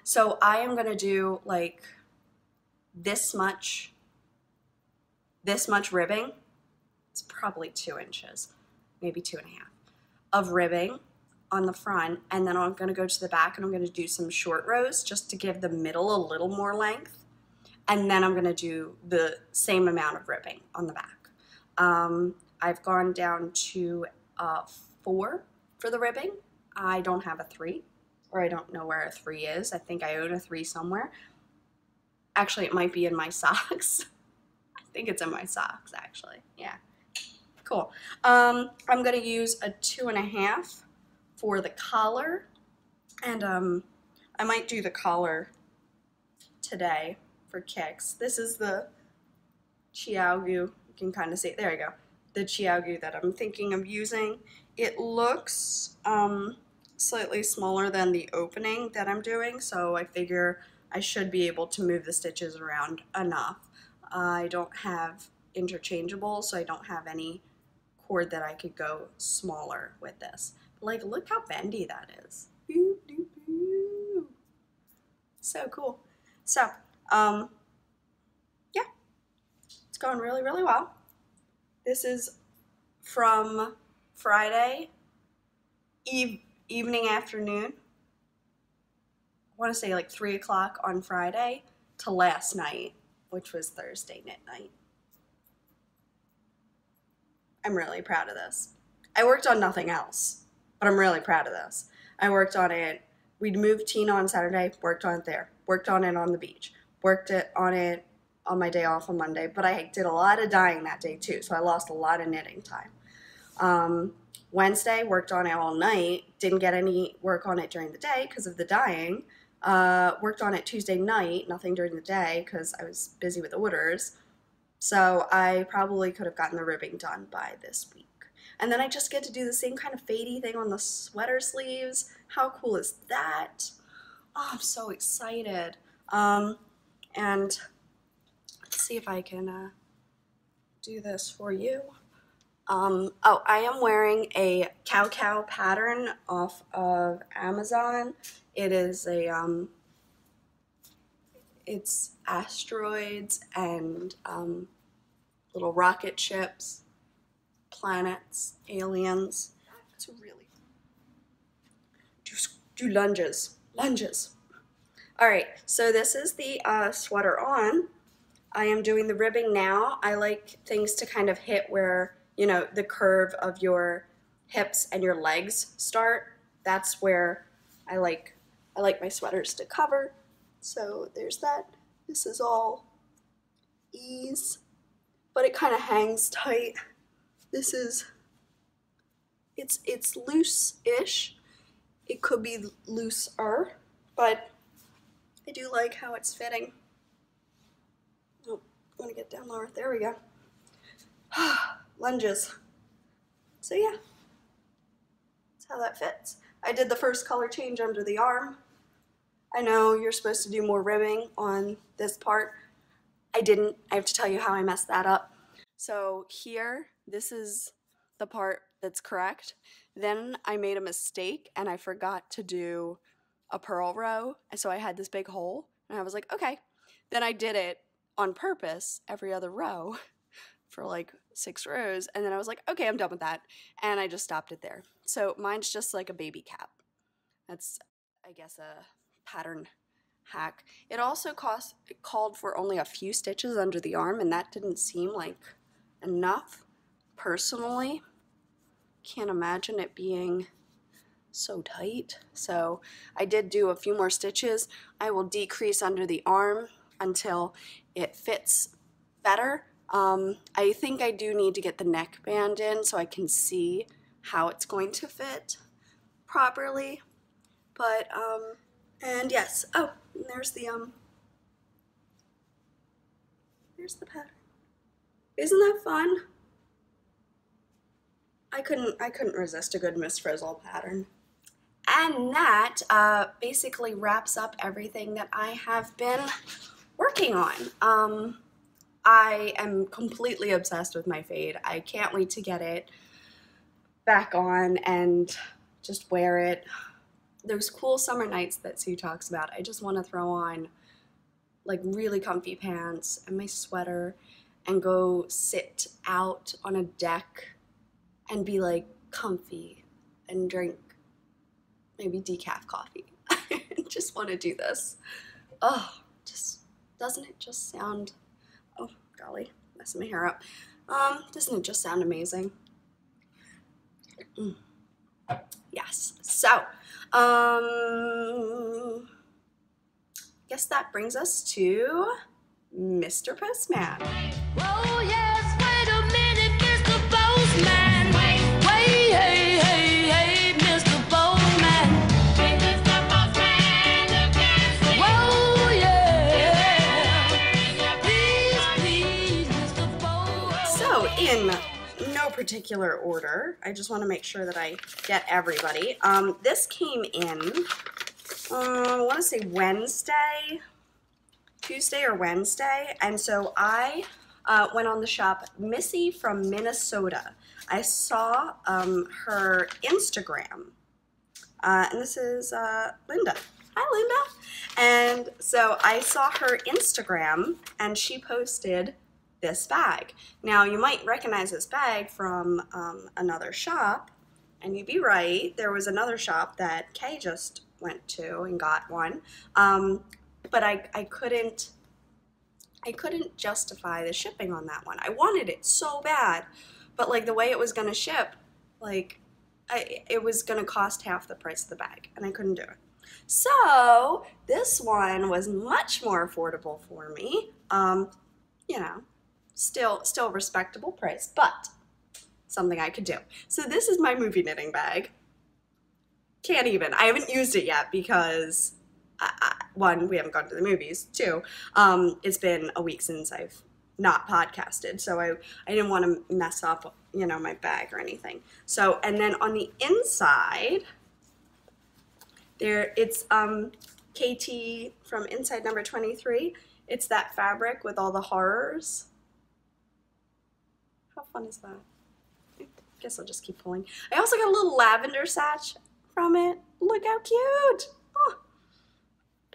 so I am gonna do like this much ribbing. It's probably 2 inches, maybe 2.5 of ribbing on the front, and then I'm gonna go to the back and I'm gonna do some short rows just to give the middle a little more length, and then I'm gonna do the same amount of ribbing on the back. I've gone down to 4 for the ribbing. I don't have a 3. Or I don't know where a 3 is. I think I own a 3 somewhere. Actually, it might be in my socks. I think it's in my socks, actually. Yeah. Cool. I'm going to use a 2.5 for the collar. And I might do the collar today for kicks. This is the Chiaogu. You can kind of see it. There you go. The Chiaogu that I'm thinking of using. It looks slightly smaller than the opening that I'm doing, so I figure I should be able to move the stitches around enough. I don't have interchangeable, so I don't have any cord that I could go smaller with this. But like, look how bendy that is. So cool. So, yeah, it's going really, really well. This is from Friday evening, afternoon, I want to say like 3 o'clock on Friday, to last night, which was Thursday Knit Night. I'm really proud of this. I worked on nothing else, but I'm really proud of this. I worked on it. We'd moved Tina on Saturday, worked on it there, worked on it on the beach, worked on it on my day off on Monday, but I did a lot of dyeing that day too, so I lost a lot of knitting time. Wednesday, worked on it all night, didn't get any work on it during the day because of the dyeing. Worked on it Tuesday night, nothing during the day because I was busy with orders. So I probably could have gotten the ribbing done by this week. And then I just get to do the same kind of fadey thing on the sweater sleeves. How cool is that? Oh, I'm so excited. And Let's see if I can do this for you. Oh, I am wearing a cow pattern off of Amazon. It is a, it's asteroids and little rocket ships, planets, aliens. It's really, do lunges. All right, so this is the sweater on. I am doing the ribbing now. I like things to kind of hit where, you know, the curve of your hips and your legs start. That's where I like my sweaters to cover. So there's that. This is all ease, but it kind of hangs tight. This is, it's loose-ish. It could be looser, but I do like how it's fitting. Oh, I'm gonna get down lower. There we go. Lunges. So yeah, that's how that fits. I did the first color change under the arm. I know you're supposed to do more ribbing on this part. I didn't. I have to tell you how I messed that up. So here, this is the part that's correct. Then I made a mistake and I forgot to do a purl row. And so I had this big hole and I was like, okay. Then I did it on purpose every other row for like 6 rows. And then I was like, okay, I'm done with that. And I just stopped it there. So mine's just like a baby cap. That's, I guess, a pattern hack. It also called for only a few stitches under the arm, and that didn't seem like enough personally. Can't imagine it being so tight. So I did do a few more stitches. I will decrease under the arm until it fits better. I think I do need to get the neckband in so I can see how it's going to fit properly. But and yes, oh, and there's the pattern. Isn't that fun? I couldn't resist a good Miss Frizzle pattern. And that basically wraps up everything that I have been working on. I am completely obsessed with my fade. I can't wait to get it back on and just wear it. Those cool summer nights that Sue talks about, I just want to throw on like really comfy pants and my sweater and go sit out on a deck and be like comfy and drink maybe decaf coffee. I just want to do this. Oh, just, doesn't it just sound, oh golly, messing my hair up. Doesn't it just sound amazing? Yes, so, guess that brings us to Mr. Postman. Oh yes, wait a minute, Mr. Postman. Wait, hey, hey, hey, Mr. Postman. Mr. Postman, whoa, yeah. Please, Mr. Postman. So, in no particular order, I just want to make sure that I get everybody. This came in, I want to say Tuesday or Wednesday, and so I went on the shop Missy from Minnesota. I saw her Instagram, and this is Linda. Hi, Linda. And so I saw her Instagram, and she posted this bag. Now, you might recognize this bag from another shop, and you'd be right. There was another shop that Kay just went to and got one, but I couldn't justify the shipping on that one. I wanted it so bad, but like the way it was gonna ship, like it was gonna cost half the price of the bag, and I couldn't do it. So this one was much more affordable for me. You know, still a respectable price, but something I could do. So this is my movie knitting bag. Can't even. I haven't used it yet because, one, we haven't gone to the movies. Two, it's been a week since I've not podcasted, so I didn't want to mess up, you know, my bag or anything. So, and then on the inside, there it's KT from inside number 23. It's that fabric with all the horrors. How fun is that? I guess I'll just keep pulling. I also got a little lavender satch from it. Look how cute.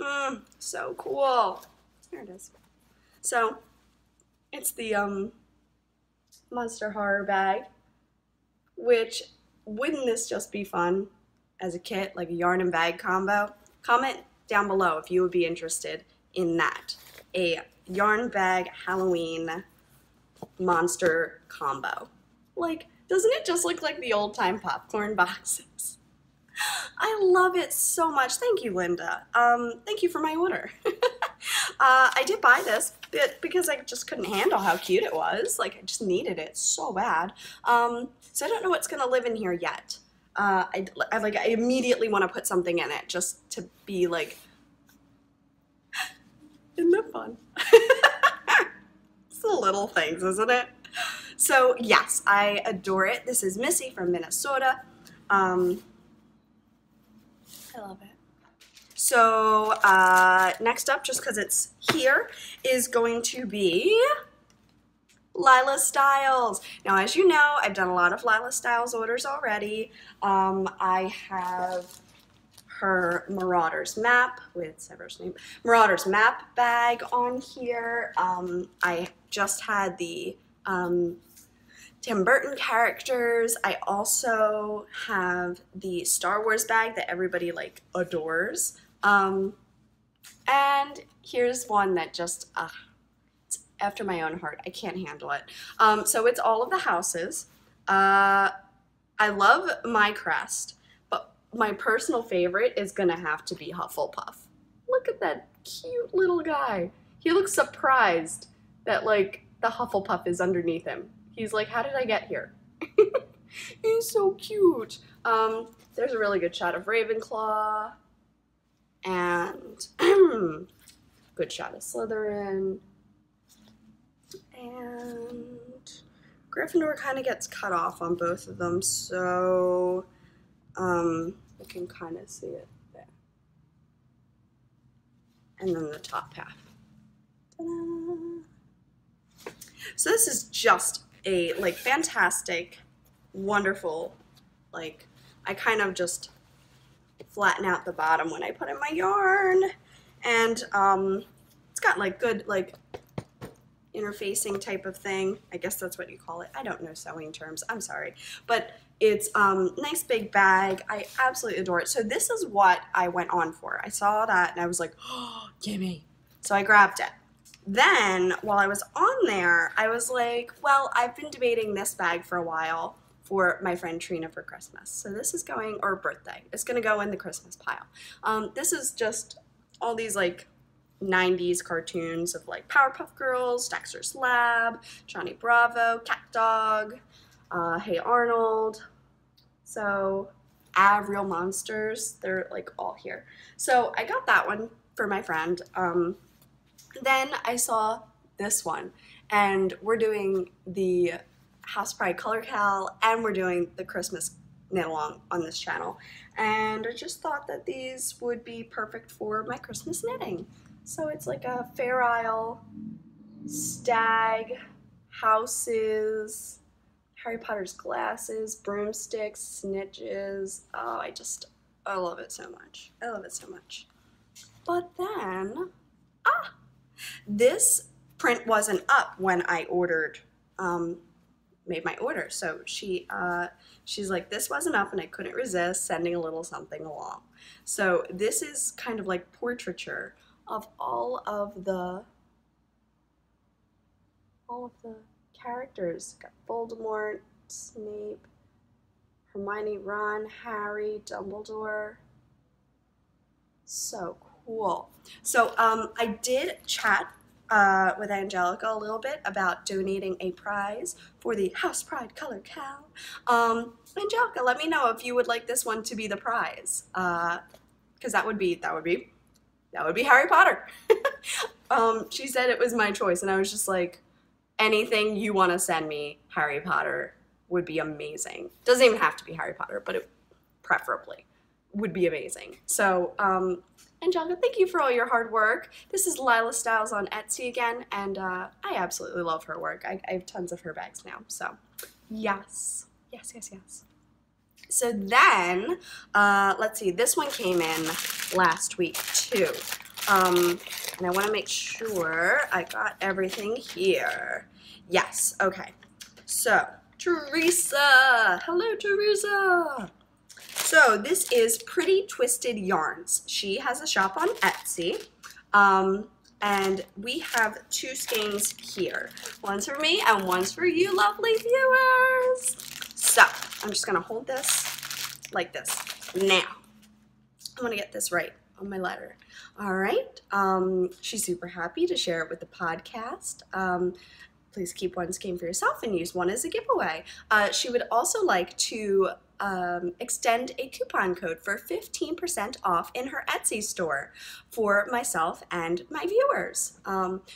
Oh. So cool. There it is. So it's the Monster Horror bag, which wouldn't this just be fun as a kit, like a yarn and bag combo? Comment down below if you would be interested in that. A yarn bag Halloween monster combo. Like, doesn't it just look like the old time popcorn boxes? I love it so much. Thank you, Linda. Thank you for my order. I did buy this because I just couldn't handle how cute it was. Like, I just needed it so bad. So I don't know what's gonna live in here yet. I immediately want to put something in it just to be like, isn't that fun? It's the little things, isn't it? So yes, I adore it. This is Missy from Minnesota. I love it. So next up, just because it's here, is going to be Lila Stiles. Now, as you know, I've done a lot of Lila Stiles orders already. I have her Marauders map with Severus' name, Marauders map bag on here. I just had the Tim Burton characters. I also have the Star Wars bag that everybody like adores. And here's one that just, it's after my own heart. I can't handle it. So it's all of the houses. I love my crest, but my personal favorite is gonna have to be Hufflepuff. Look at that cute little guy. He looks surprised that like the Hufflepuff is underneath him. He's like, how did I get here? He's so cute. There's a really good shot of Ravenclaw. And good shot of Slytherin. And Gryffindor kind of gets cut off on both of them, so you can kind of see it there. And then the top half. Ta-da! So this is just a like fantastic, wonderful, like I kind of just flatten out the bottom when I put in my yarn, and it's got like good like interfacing type of thing. I guess that's what you call it. I don't know sewing terms. I'm sorry, but it's nice big bag. I absolutely adore it. So this is what I went on for. I saw that and I was like, oh, gimme. So I grabbed it. Then, while I was on there, I was like, well, I've been debating this bag for a while for my friend Trina for Christmas. So this is going, or birthday, it's gonna go in the Christmas pile. This is just all these like 90s cartoons of like Powerpuff Girls, Dexter's Lab, Johnny Bravo, Cat Dog, Hey Arnold. So Real Monsters, they're like all here. So I got that one for my friend. Then I saw this one, and we're doing the House Pride Color Cal, and we're doing the Christmas knit along on this channel. And I just thought that these would be perfect for my Christmas knitting. So it's like a Fair Isle, stag, houses, Harry Potter's glasses, broomsticks, snitches. Oh, I love it so much. I love it so much. But then, this print wasn't up when I ordered, made my order. So she's like, this wasn't up and I couldn't resist sending a little something along. So this is kind of like portraiture of all of the characters. Got Voldemort, Snape, Hermione, Ron, Harry, Dumbledore. So cool. So I did chat with Angelica a little bit about donating a prize for the House Pride Color Cal. Angelica, let me know if you would like this one to be the prize, because that would be Harry Potter. She said it was my choice, and I was just like, anything you want to send me, Harry Potter would be amazing. Doesn't even have to be Harry Potter, but preferably would be amazing. So, Angelica, thank you for all your hard work. This is Lila Stiles on Etsy again, and I absolutely love her work. I have tons of her bags now, so yes. Yes, yes, yes. So then, let's see, this one came in last week too. And I want to make sure I got everything here. Yes, okay. So, Teresa. Hello, Teresa. So this is Pretty Twisted Yarns. She has a shop on Etsy. And we have 2 skeins here. One's for me and one's for you lovely viewers. So I'm just gonna hold this like this. Now, I wanna get this right on my letter. All right, she's super happy to share it with the podcast. Please keep one skein for yourself and use one as a giveaway. She would also like to extend a coupon code for 15% off in her Etsy store for myself and my viewers.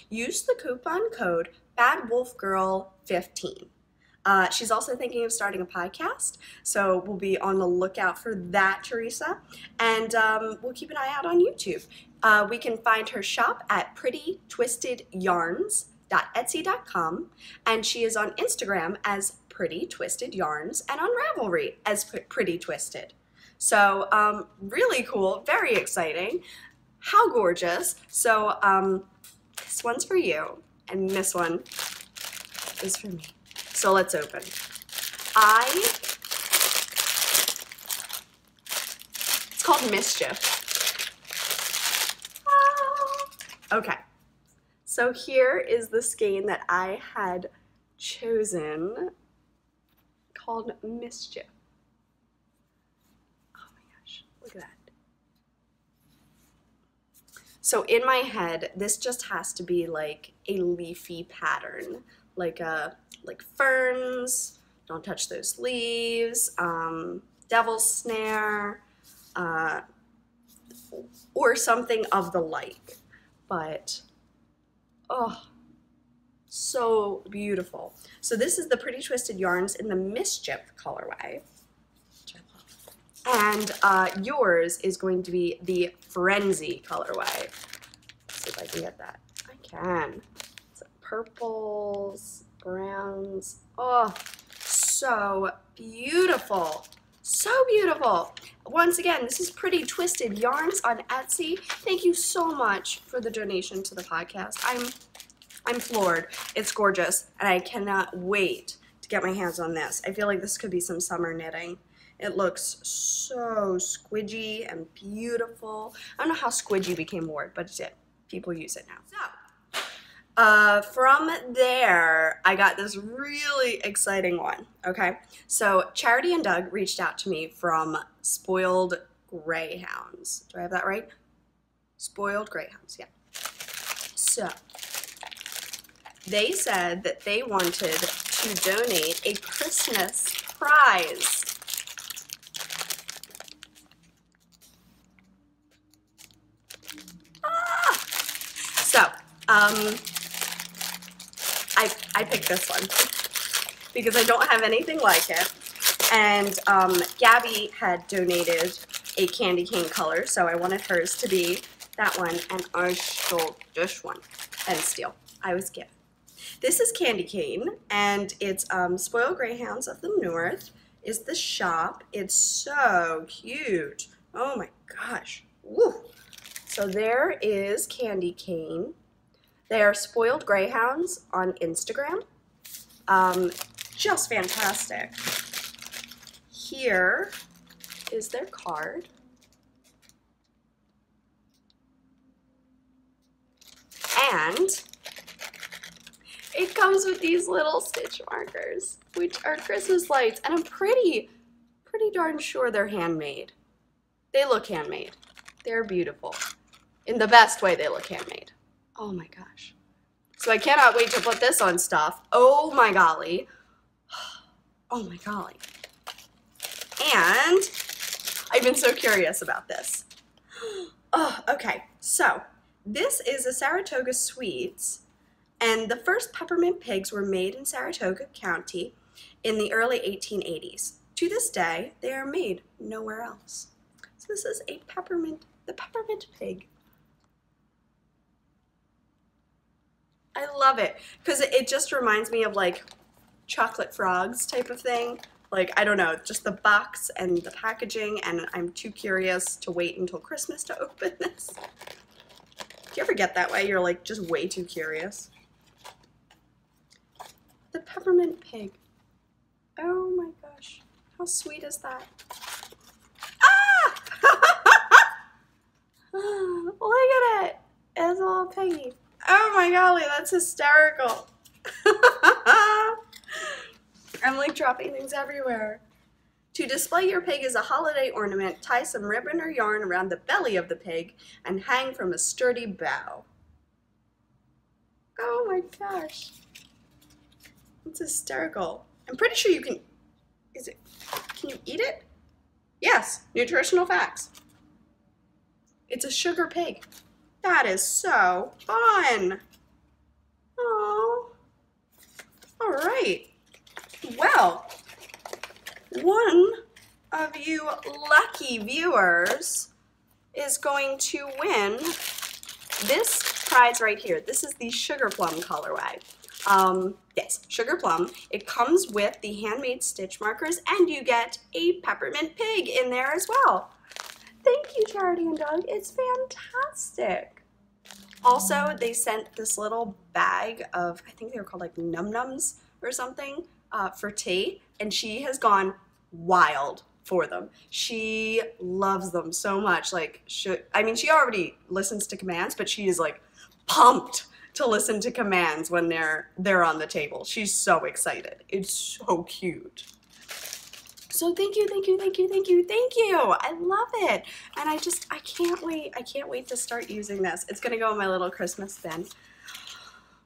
Use the coupon code BadWolfGirl15. She's also thinking of starting a podcast, so we'll be on the lookout for that, Teresa. And we'll keep an eye out on YouTube. We can find her shop at prettytwistedyarns.etsy.com, and she is on Instagram as Pretty Twisted Yarns and on Ravelry as Pretty Twisted. So really cool, very exciting. How gorgeous. So this one's for you and this one is for me. So let's open. It's called Mischief. Okay. So here is the skein that I had chosen, called Mischief. Oh my gosh, look at that. So in my head, this just has to be like a leafy pattern, like ferns, don't touch those leaves, devil's snare, or something of the like. But, oh, so beautiful. So this is the Pretty Twisted Yarns in the Mischief colorway, which I love. And yours is going to be the Frenzy colorway. Let's see if I can get that. I can. So purples, browns. Oh, so beautiful. So beautiful. Once again, this is Pretty Twisted Yarns on Etsy. Thank you so much for the donation to the podcast. I'm floored. It's gorgeous, and I cannot wait to get my hands on this. I feel like this could be some summer knitting. It looks so squidgy and beautiful. I don't know how squidgy became a word, but it did. People use it now. So, from there, I got this really exciting one, okay? So, Charity and Doug reached out to me from Spoiled Greyhounds. Do I have that right? Spoiled Greyhounds, yeah. So, they said that they wanted to donate a Christmas prize. So, I picked this one because I don't have anything like it. And Gabby had donated a candy cane color, so I wanted hers to be that one, and I stole this one and steal. I was given. This is Candy Cane, and it's Spoiled Greyhounds of the North is the shop. It's so cute. Oh my gosh. Woo. So there is Candy Cane. They are Spoiled Greyhounds on Instagram. Just fantastic. Here is their card. And it comes with these little stitch markers, which are Christmas lights, and I'm pretty darn sure they're handmade. They look handmade. They're beautiful. In the best way, they look handmade. Oh my gosh. So I cannot wait to put this on stuff. Oh my golly. Oh my golly. And I've been so curious about this. Oh, okay. So this is a Saratoga Sweets, and the first peppermint pigs were made in Saratoga County in the early 1880s. To this day, they are made nowhere else. So this is the peppermint pig. I love it because it just reminds me of like chocolate frogs type of thing. Like, I don't know, just the box and the packaging, and I'm too curious to wait until Christmas to open this. Do you ever get that way? You're like just way too curious. The peppermint pig. Oh my gosh, how sweet is that? Ah! Look at it. It's a little piggy. Oh my golly, that's hysterical. I'm like dropping things everywhere. To display your pig as a holiday ornament, tie some ribbon or yarn around the belly of the pig and hang from a sturdy bough. Oh my gosh. It's hysterical. I'm pretty sure you can, can you eat it? Yes, nutritional facts. It's a sugar pig. That is so fun. Oh, all right. Well, one of you lucky viewers is going to win this prize right here. This is the Sugar Plum colorway. Yes, Sugar Plum. It comes with the handmade stitch markers, and you get a peppermint pig in there as well. Thank you, Charity and Doug. It's fantastic. Also, they sent this little bag of, I think they were called like Num Nums or something, for tea, and she has gone wild for them. She loves them so much. Like, I mean, she already listens to commands, but she is like pumped to listen to commands when they're on the table. She's so excited. It's so cute. So thank you, thank you, thank you, thank you, thank you. I love it. And I can't wait. I can't wait to start using this. It's gonna go in my little Christmas bin.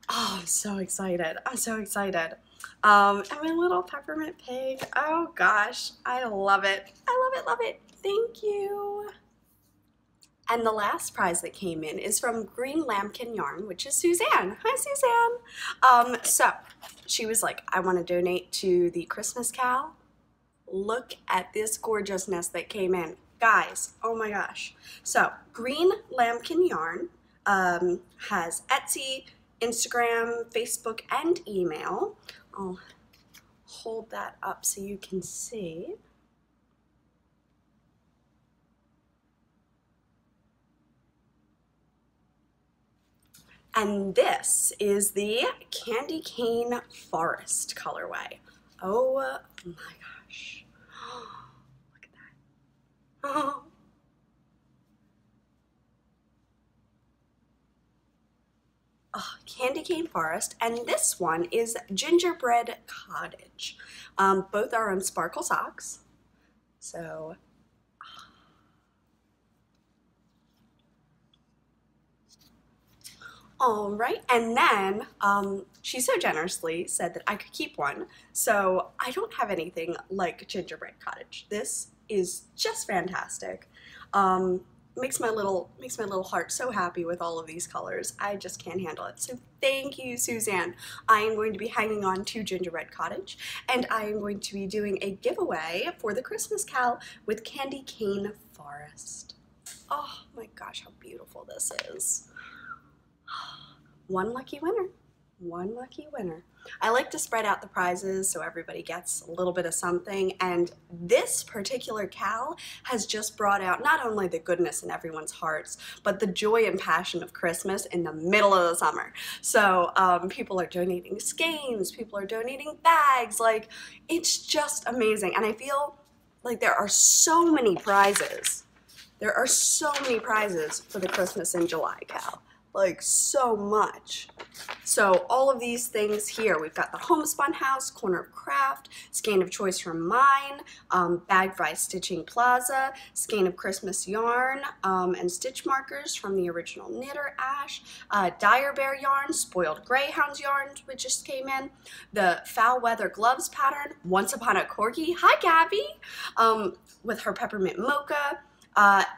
Oh, I'm so excited. I'm so excited. And my little peppermint pig. Oh gosh, I love it. I love it, love it. Thank you. And the last prize that came in is from Green Lampkin Yarn, which is Suzanne. Hi, Suzanne. So she was like, I want to donate to the Christmas Cow. Look at this gorgeousness that came in. Guys, oh my gosh. So Green Lampkin Yarn has Etsy, Instagram, Facebook, and email. I'll hold that up so you can see. And this is the Candy Cane Forest colorway. Oh my gosh. Look at that. Oh. Oh, Candy Cane Forest, and this one is Gingerbread Cottage. Both are on sparkle socks. So all right, and then she so generously said that I could keep one. So I don't have anything like Gingerbread Cottage. This is just fantastic. Makes my little heart so happy with all of these colors. I just can't handle it. So thank you, Suzanne. I am going to be hanging on to Gingerbread Cottage, and I am going to be doing a giveaway for the Christmas Cow with Candy Cane Forest. Oh my gosh, how beautiful this is. One lucky winner. One lucky winner. I like to spread out the prizes so everybody gets a little bit of something, and this particular cow has just brought out not only the goodness in everyone's hearts, but the joy and passion of Christmas in the middle of the summer. So people are donating skeins, people are donating bags, like it's just amazing. And I feel like there are so many prizes. There are so many prizes for the Christmas in July cow. Like so much. So all of these things here, we've got the Homespun House, Corner of Craft, Skein of Choice from Mine, Bag by Stitching Plaza, Skein of Christmas Yarn, and stitch markers from the original Knitter Ash, Dire Bear Yarn, Spoiled Greyhounds Yarn, which just came in, the Foul Weather Gloves pattern, Once Upon a Corgi, hi Gabby, with her Peppermint Mocha,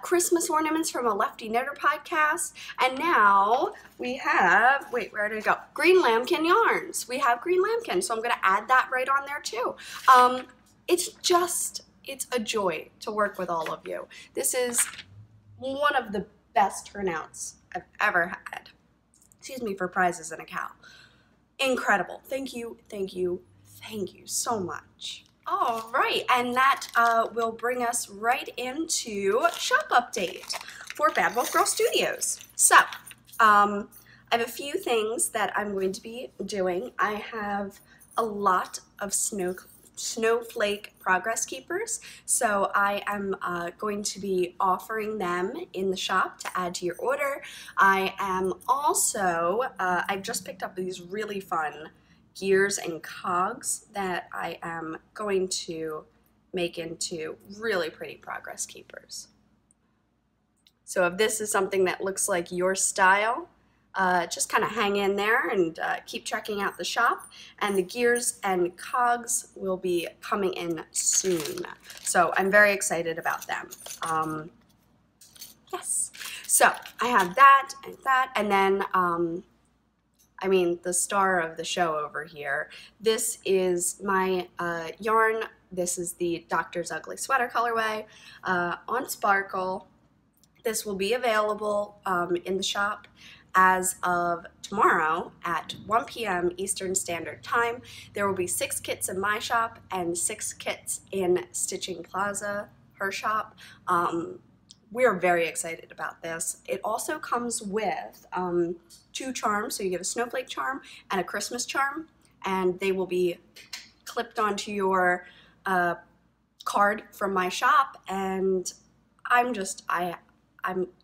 Christmas ornaments from a Lefty Knitter podcast, and now we have, wait, where did it go? Green Lampkin Yarns. We have Green Lampkin, so I'm going to add that right on there too. It's just it's a joy to work with all of you. This is one of the best turnouts I've ever had. Excuse me, for prizes and a cow. Incredible. Thank you, thank you, thank you so much. All right, and that will bring us right into shop update for Bad Wolf Girl Studios. So, I have a few things that I'm going to be doing. I have a lot of snowflake progress keepers, so I am going to be offering them in the shop to add to your order. I am also, I've just picked up these really fun gears and cogs that I am going to make into really pretty progress keepers. So if this is something that looks like your style, just kind of hang in there and keep checking out the shop, and the gears and cogs will be coming in soon. So I'm very excited about them. Yes, so I have that, and then I mean, the star of the show over here. This is my yarn. This is the Doctor's Ugly Sweater colorway on Sparkle. This will be available in the shop as of tomorrow at 1 p.m. Eastern Standard Time. There will be 6 kits in my shop and 6 kits in Stitching Plaza, her shop. We're very excited about this. It also comes with 2 charms, so you get a snowflake charm and a Christmas charm, and they will be clipped onto your card from my shop, and I'm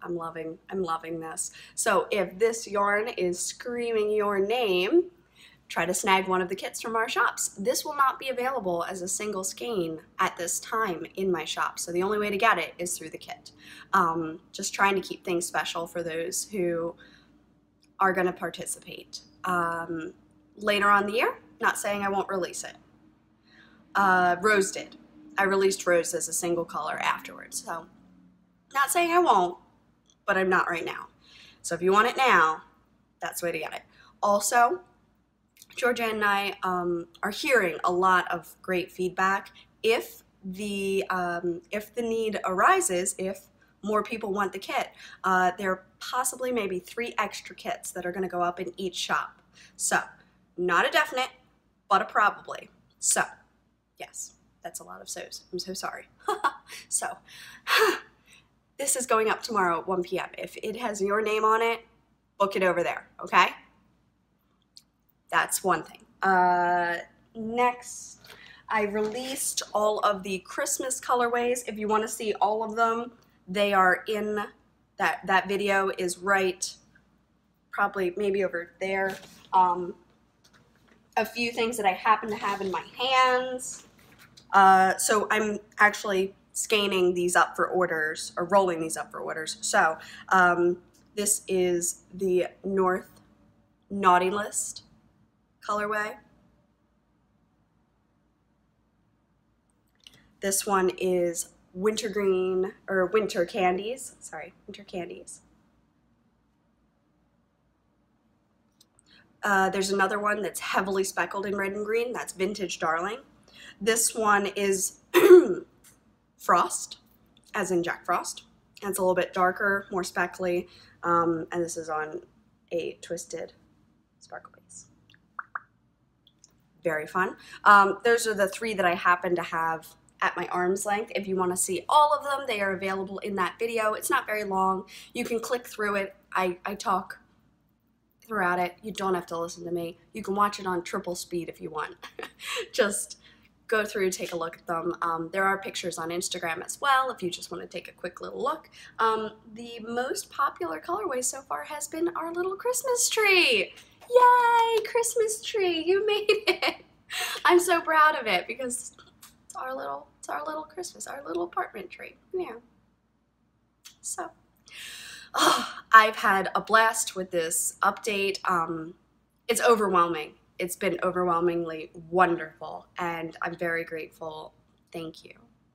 loving this. So if this yarn is screaming your name, try to snag one of the kits from our shops. This will not be available as a single skein at this time in my shop, so the only way to get it is through the kit. Just trying to keep things special for those who are going to participate. Later on the year, not saying I won't release it. Rose did. I released Rose as a single color afterwards, so not saying I won't, but I'm not right now. So if you want it now, that's the way to get it. Also, Georgia and I are hearing a lot of great feedback. If the need arises, if more people want the kit, there are possibly maybe 3 extra kits that are going to go up in each shop. So, not a definite, but a probably. So, yes, that's a lot of so's. I'm so sorry. So, this is going up tomorrow at 1 p.m. If it has your name on it, book it over there, okay? That's one thing. Next, I released all of the Christmas colorways. If you want to see all of them, they are in that video is right, probably maybe over there. A few things that I happen to have in my hands. So I'm actually scanning these up for orders, or rolling these up for orders. So this is the North Naughty List colorway. This one is wintergreen, or winter candies. Sorry, winter candies. There's another one that's heavily speckled in red and green. That's Vintage Darling. This one is Frost, as in Jack Frost. And it's a little bit darker, more speckly, and this is on a twisted sparkle base. Very fun. Those are the 3 that I happen to have at my arm's length. If you want to see all of them, they are available in that video. It's not very long. You can click through it. I talk throughout it. You don't have to listen to me. You can watch it on triple speed if you want. Just go through, take a look at them. There are pictures on Instagram as well if you just want to take a quick little look. The most popular colorway so far has been our little Christmas tree. Yay, Christmas tree, you made it. I'm so proud of it because it's our little Christmas, our little apartment tree. Yeah. So, I've had a blast with this update. It's overwhelming. It's been overwhelmingly wonderful, and I'm very grateful. Thank you.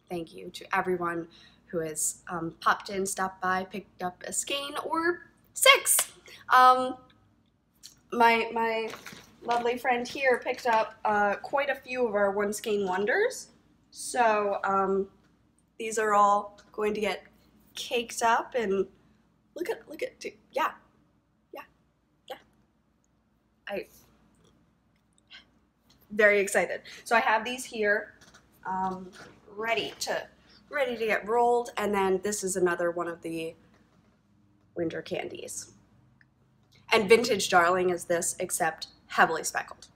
Thank you to everyone who has popped in, stopped by, picked up a skein or 6. My lovely friend here picked up quite a few of our one skein wonders. So these are all going to get caked up, and look at yeah, I very excited. So I have these here, ready to get rolled, and then this is another one of the winter candies. And Vintage Darling is this, except heavily speckled.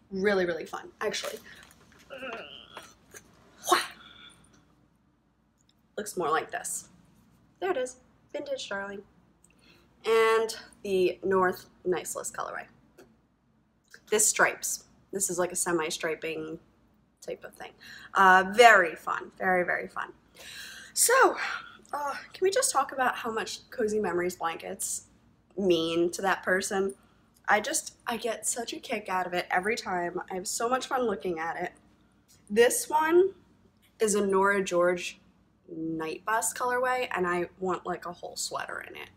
Really, really fun, actually. Looks more like this. There it is, Vintage Darling. And the North Niceless colorway. This stripes. This is like a semi-striping type of thing. Very fun, very, very fun. So, can we just talk about how much Cozy Memories blankets mean to that person? I get such a kick out of it every time. I have so much fun looking at it. This one is a Nora George Night Bus colorway, and I want like a whole sweater in it.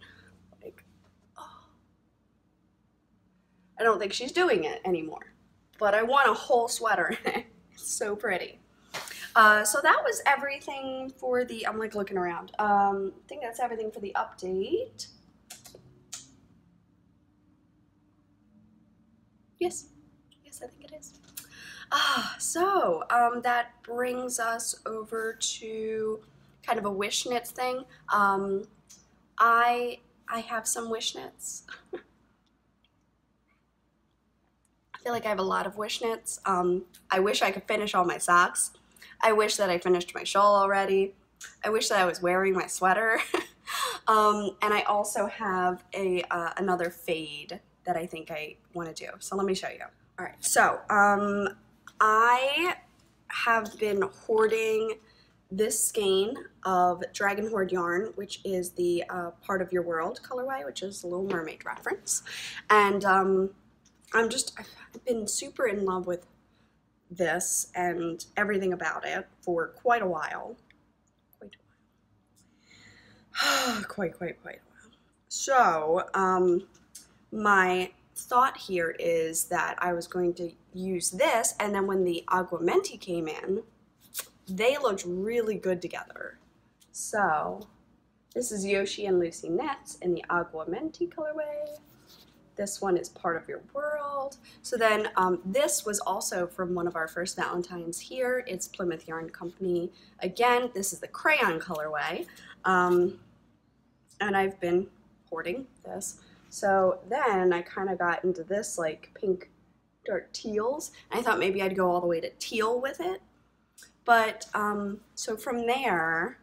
Like, oh. I don't think she's doing it anymore, but I want a whole sweater in it. It's so pretty. So that was everything for the, I'm like looking around. I think that's everything for the update. Yes, I think it is. So that brings us over to kind of a wish knits thing. I have some wish knits. I feel like I have a lot of wish knits. I wish I could finish all my socks. I wish that I finished my shawl already. I wish that I was wearing my sweater. And I also have another fade that I think I want to do. So let me show you. All right, so I have been hoarding this skein of Dragon Hoard yarn, which is the Part of Your World colorway, which is a Little Mermaid reference. And I've been super in love with this and everything about it for quite a while. Quite a while. So, my thought here is that I was going to use this, and then when the Aguamenti came in, they looked really good together. So, this is Yoshi and Lucy Knits in the Aguamenti colorway. This one is Part of Your World. So then this was also from one of our first Valentines here. It's Plymouth Yarn Company. Again, this is the crayon colorway. And I've been hoarding this. So then I kind of got into this like pink dark teals. And I thought maybe I'd go all the way to teal with it. But so from there,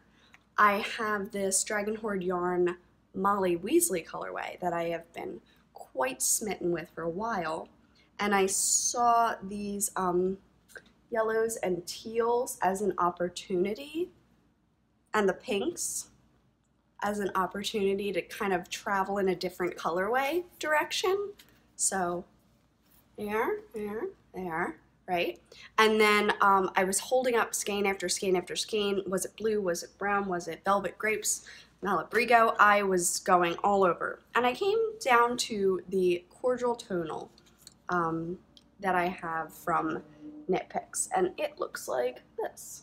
I have this Dragon Hoard Yarn Molly Weasley colorway that I have been quite smitten with for a while, and I saw these yellows and teals as an opportunity, and the pinks as an opportunity to kind of travel in a different colorway direction. So there, right? And then I was holding up skein after skein after skein. Was it blue? Was it brown? Was it velvet grapes? Malabrigo? I was going all over. And I came down to the cordial tonal that I have from Knit Picks, and it looks like this.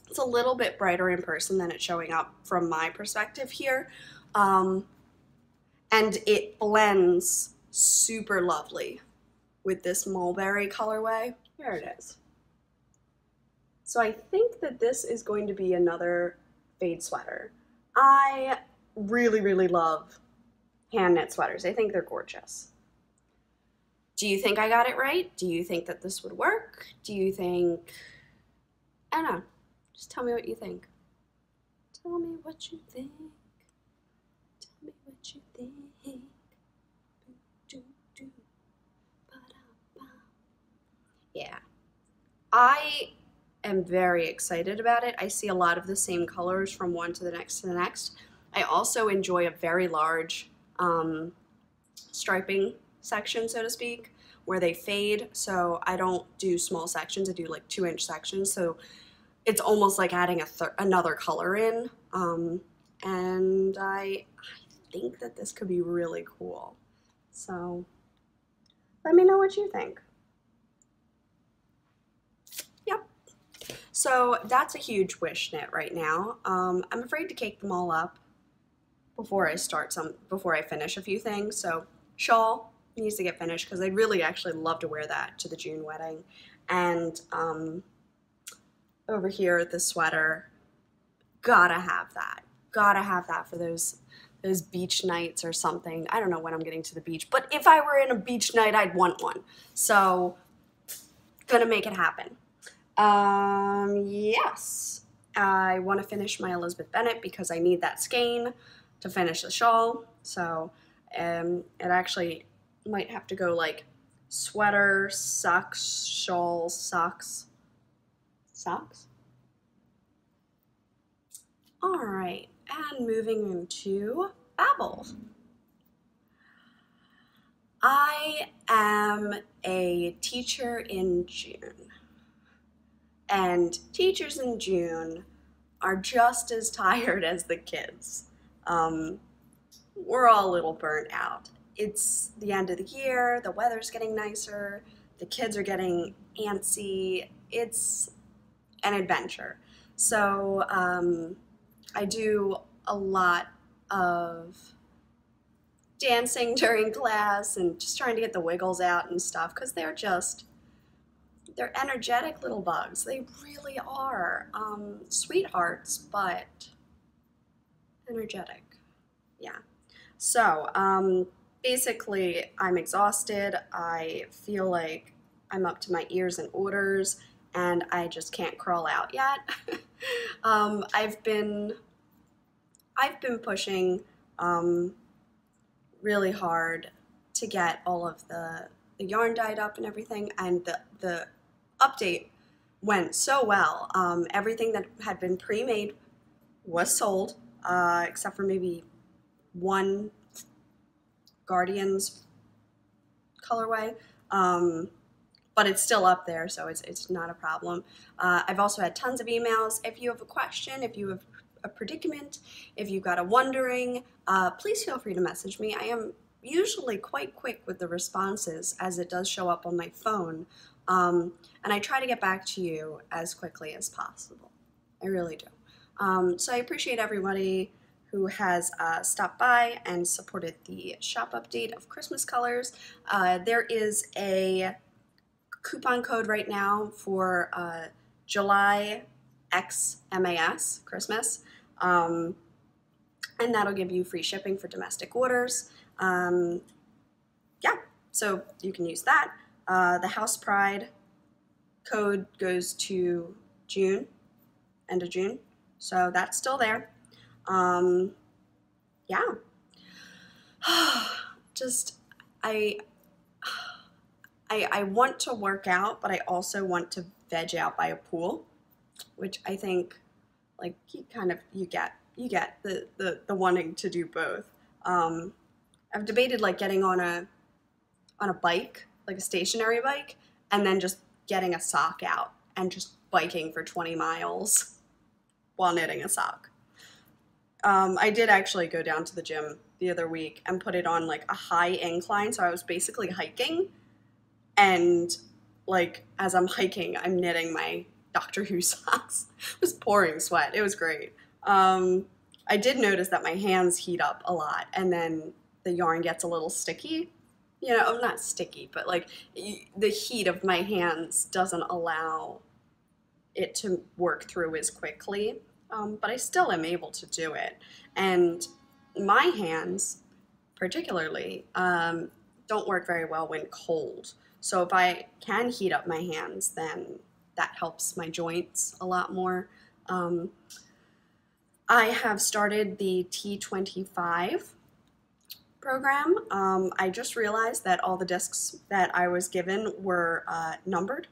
It's a little bit brighter in person than it's showing up from my perspective here. And it blends super lovely with this mulberry colorway. There it is. So I think that this is going to be another fade sweater. I really, really love hand knit sweaters. I think they're gorgeous. Do you think I got it right? Do you think that this would work? Do you think, I don't know, just tell me what you think. Tell me what you think. Tell me what you think. Yeah. I am very excited about it. I see a lot of the same colors from one to the next to the next. I also enjoy a very large striping section, so to speak, where they fade. So I don't do small sections, I do like 2-inch sections. So it's almost like adding another color in. And I think that this could be really cool. So let me know what you think. So that's a huge wish knit right now. I'm afraid to cake them all up before I finish a few things. So shawl needs to get finished because I'd really actually love to wear that to the June wedding. And over here, the sweater, gotta have that. Gotta have that for those beach nights or something. I don't know when I'm getting to the beach, but if I were in a beach night, I'd want one. So, gonna make it happen. Yes, I want to finish my Elizabeth Bennet because I need that skein to finish the shawl. So, it actually might have to go like sweater, socks, shawl, socks. All right, and moving into Babble. I am a teacher in June, and teachers in June are just as tired as the kids. We're all a little burnt out. It's the end of the year, the weather's getting nicer, the kids are getting antsy. It's an adventure. So I do a lot of dancing during class and just trying to get the wiggles out and stuff because they're energetic little bugs. They really are. Sweethearts, but energetic. Yeah. So basically, I'm exhausted. I feel like I'm up to my ears in orders and I just can't crawl out yet. I've been pushing really hard to get all of the yarn dyed up and everything, and the update went so well. Everything that had been pre-made was sold, except for maybe one Guardians colorway. But it's still up there, so it's not a problem. I've also had tons of emails. If you have a question, if you have a predicament, if you've got a wondering, please feel free to message me. I am usually quite quick with the responses as it does show up on my phone, and I try to get back to you as quickly as possible. I really do. So I appreciate everybody who has stopped by and supported the shop update of Christmas colors. There is a coupon code right now for July XMAS, Christmas, and that'll give you free shipping for domestic orders. Yeah, so you can use that. The House Pride code goes to June, end of June, so that's still there. Yeah, just I want to work out, but I also want to veg out by a pool, which I think, like, you get the wanting to do both. I've debated like getting on a bike, like a stationary bike, and then just getting a sock out and just biking for 20 miles while knitting a sock. I did actually go down to the gym the other week and put it on like a high incline, so I was basically hiking. And like as I'm hiking, I'm knitting my Doctor Who socks. It was pouring sweat. It was great. I did notice that my hands heat up a lot, and then the yarn gets a little sticky. You know, not sticky, but like the heat of my hands doesn't allow it to work through as quickly. But I still am able to do it. And my hands, particularly, don't work very well when cold. So if I can heat up my hands, then that helps my joints a lot more. I have started the T25 program. I just realized that all the discs that I was given were numbered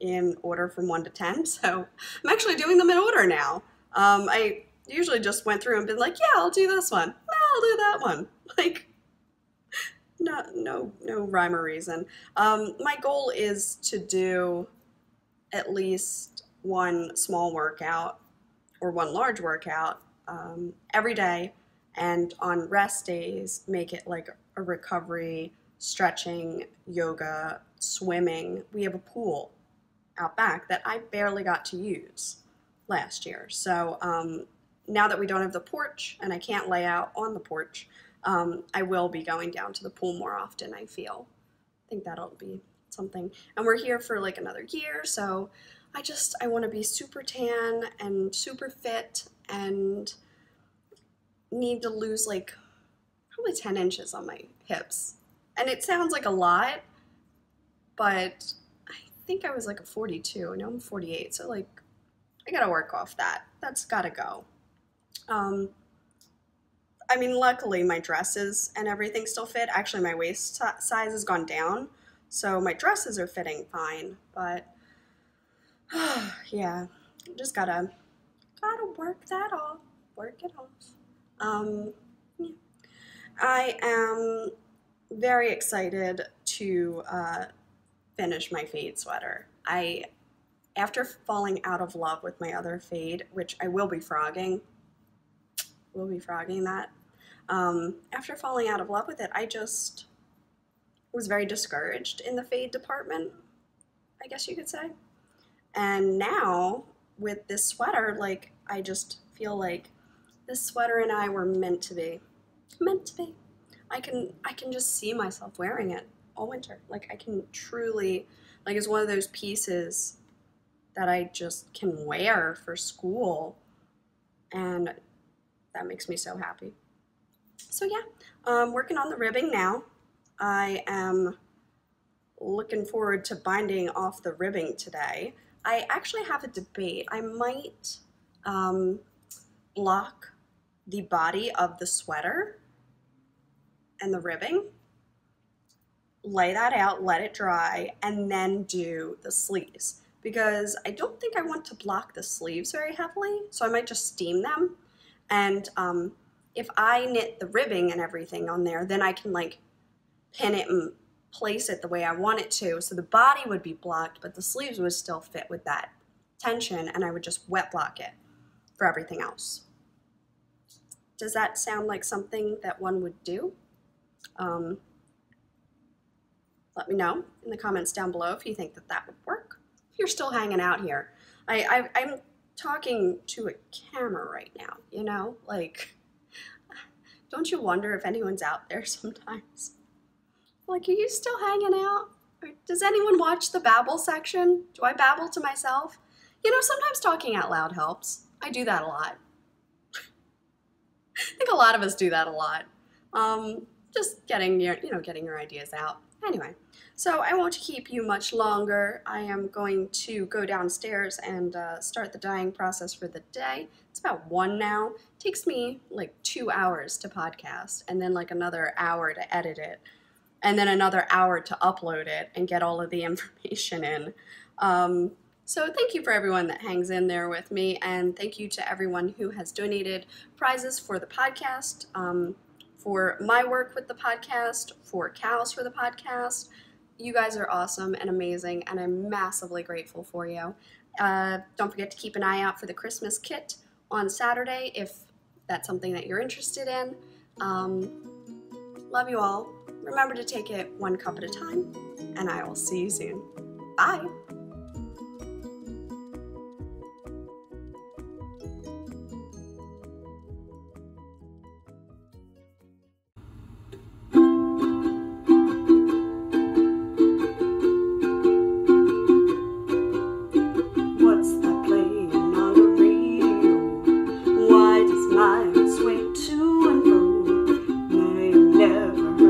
in order from 1 to 10, so I'm actually doing them in order now. I usually just went through and been like, yeah, I'll do this one. I'll do that one. Like, no rhyme or reason. My goal is to do at least one small workout or one large workout every day, and on rest days make it like a recovery, stretching, yoga, swimming. We have a pool out back that I barely got to use last year. So now that we don't have the porch and I can't lay out on the porch, I will be going down to the pool more often, I feel. I think that'll be something. And we're here for like another year, so I want to be super tan and super fit and need to lose like probably 10 inches on my hips. And it sounds like a lot, but I think I was like a 42. Now I'm 48, so like I gotta work off that. That's gotta go. I mean, luckily my dresses and everything still fit. Actually, my waist size has gone down, so my dresses are fitting fine, but yeah, just gotta work that off, work it off. Yeah. I am very excited to finish my fade sweater. After falling out of love with my other fade, which I will be frogging that. After falling out of love with it, I just was very discouraged in the fade department, I guess you could say. And now with this sweater, like, I just feel like this sweater and I were meant to be. Meant to be. I can just see myself wearing it all winter. Like, I can truly, like, it's one of those pieces that I just can wear for school, and that makes me so happy. So yeah, I'm working on the ribbing now. I am looking forward to binding off the ribbing today. I actually have a debate. I might block the body of the sweater and the ribbing, lay that out, let it dry, and then do the sleeves, because I don't think I want to block the sleeves very heavily, so I might just steam them. And if I knit the ribbing and everything on there, then I can like pin it and place it the way I want it to, so the body would be blocked, but the sleeves would still fit with that tension, and I would just wet block it for everything else. Does that sound like something that one would do? Let me know in the comments down below if you think that that would work. If you're still hanging out here. I'm talking to a camera right now, you know? Like, don't you wonder if anyone's out there sometimes? Like, are you still hanging out? Or does anyone watch the babble section? Do I babble to myself? You know, sometimes talking out loud helps. I do that a lot. I think a lot of us do that a lot. Just getting your ideas out. Anyway, so I won't keep you much longer. I am going to go downstairs and start the dyeing process for the day. It's about 1 now. It takes me like 2 hours to podcast, and then like another hour to edit it, and then another hour to upload it and get all of the information in. So thank you for everyone that hangs in there with me, and thank you to everyone who has donated prizes for the podcast, for my work with the podcast, for Cal's for the podcast. You guys are awesome and amazing, and I'm massively grateful for you. Don't forget to keep an eye out for the Christmas kit on Saturday if that's something that you're interested in. Love you all. Remember to take it 1 cup at a time, and I will see you soon. Bye!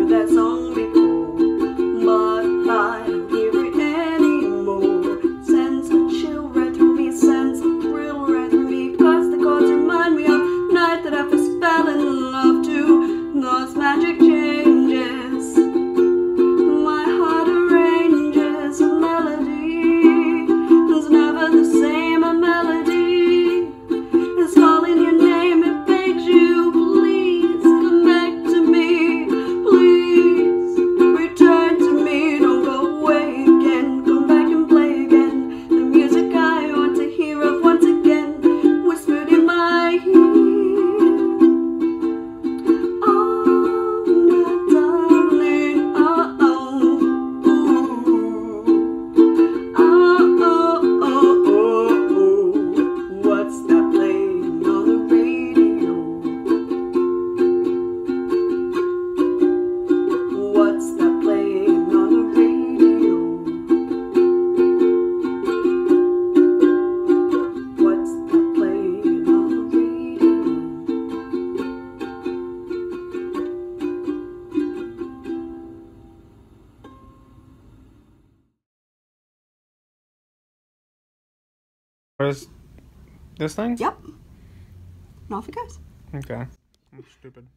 That song before, but I don't hear it anymore. Where's this thing? Yep. And off it goes. Okay. I'm stupid.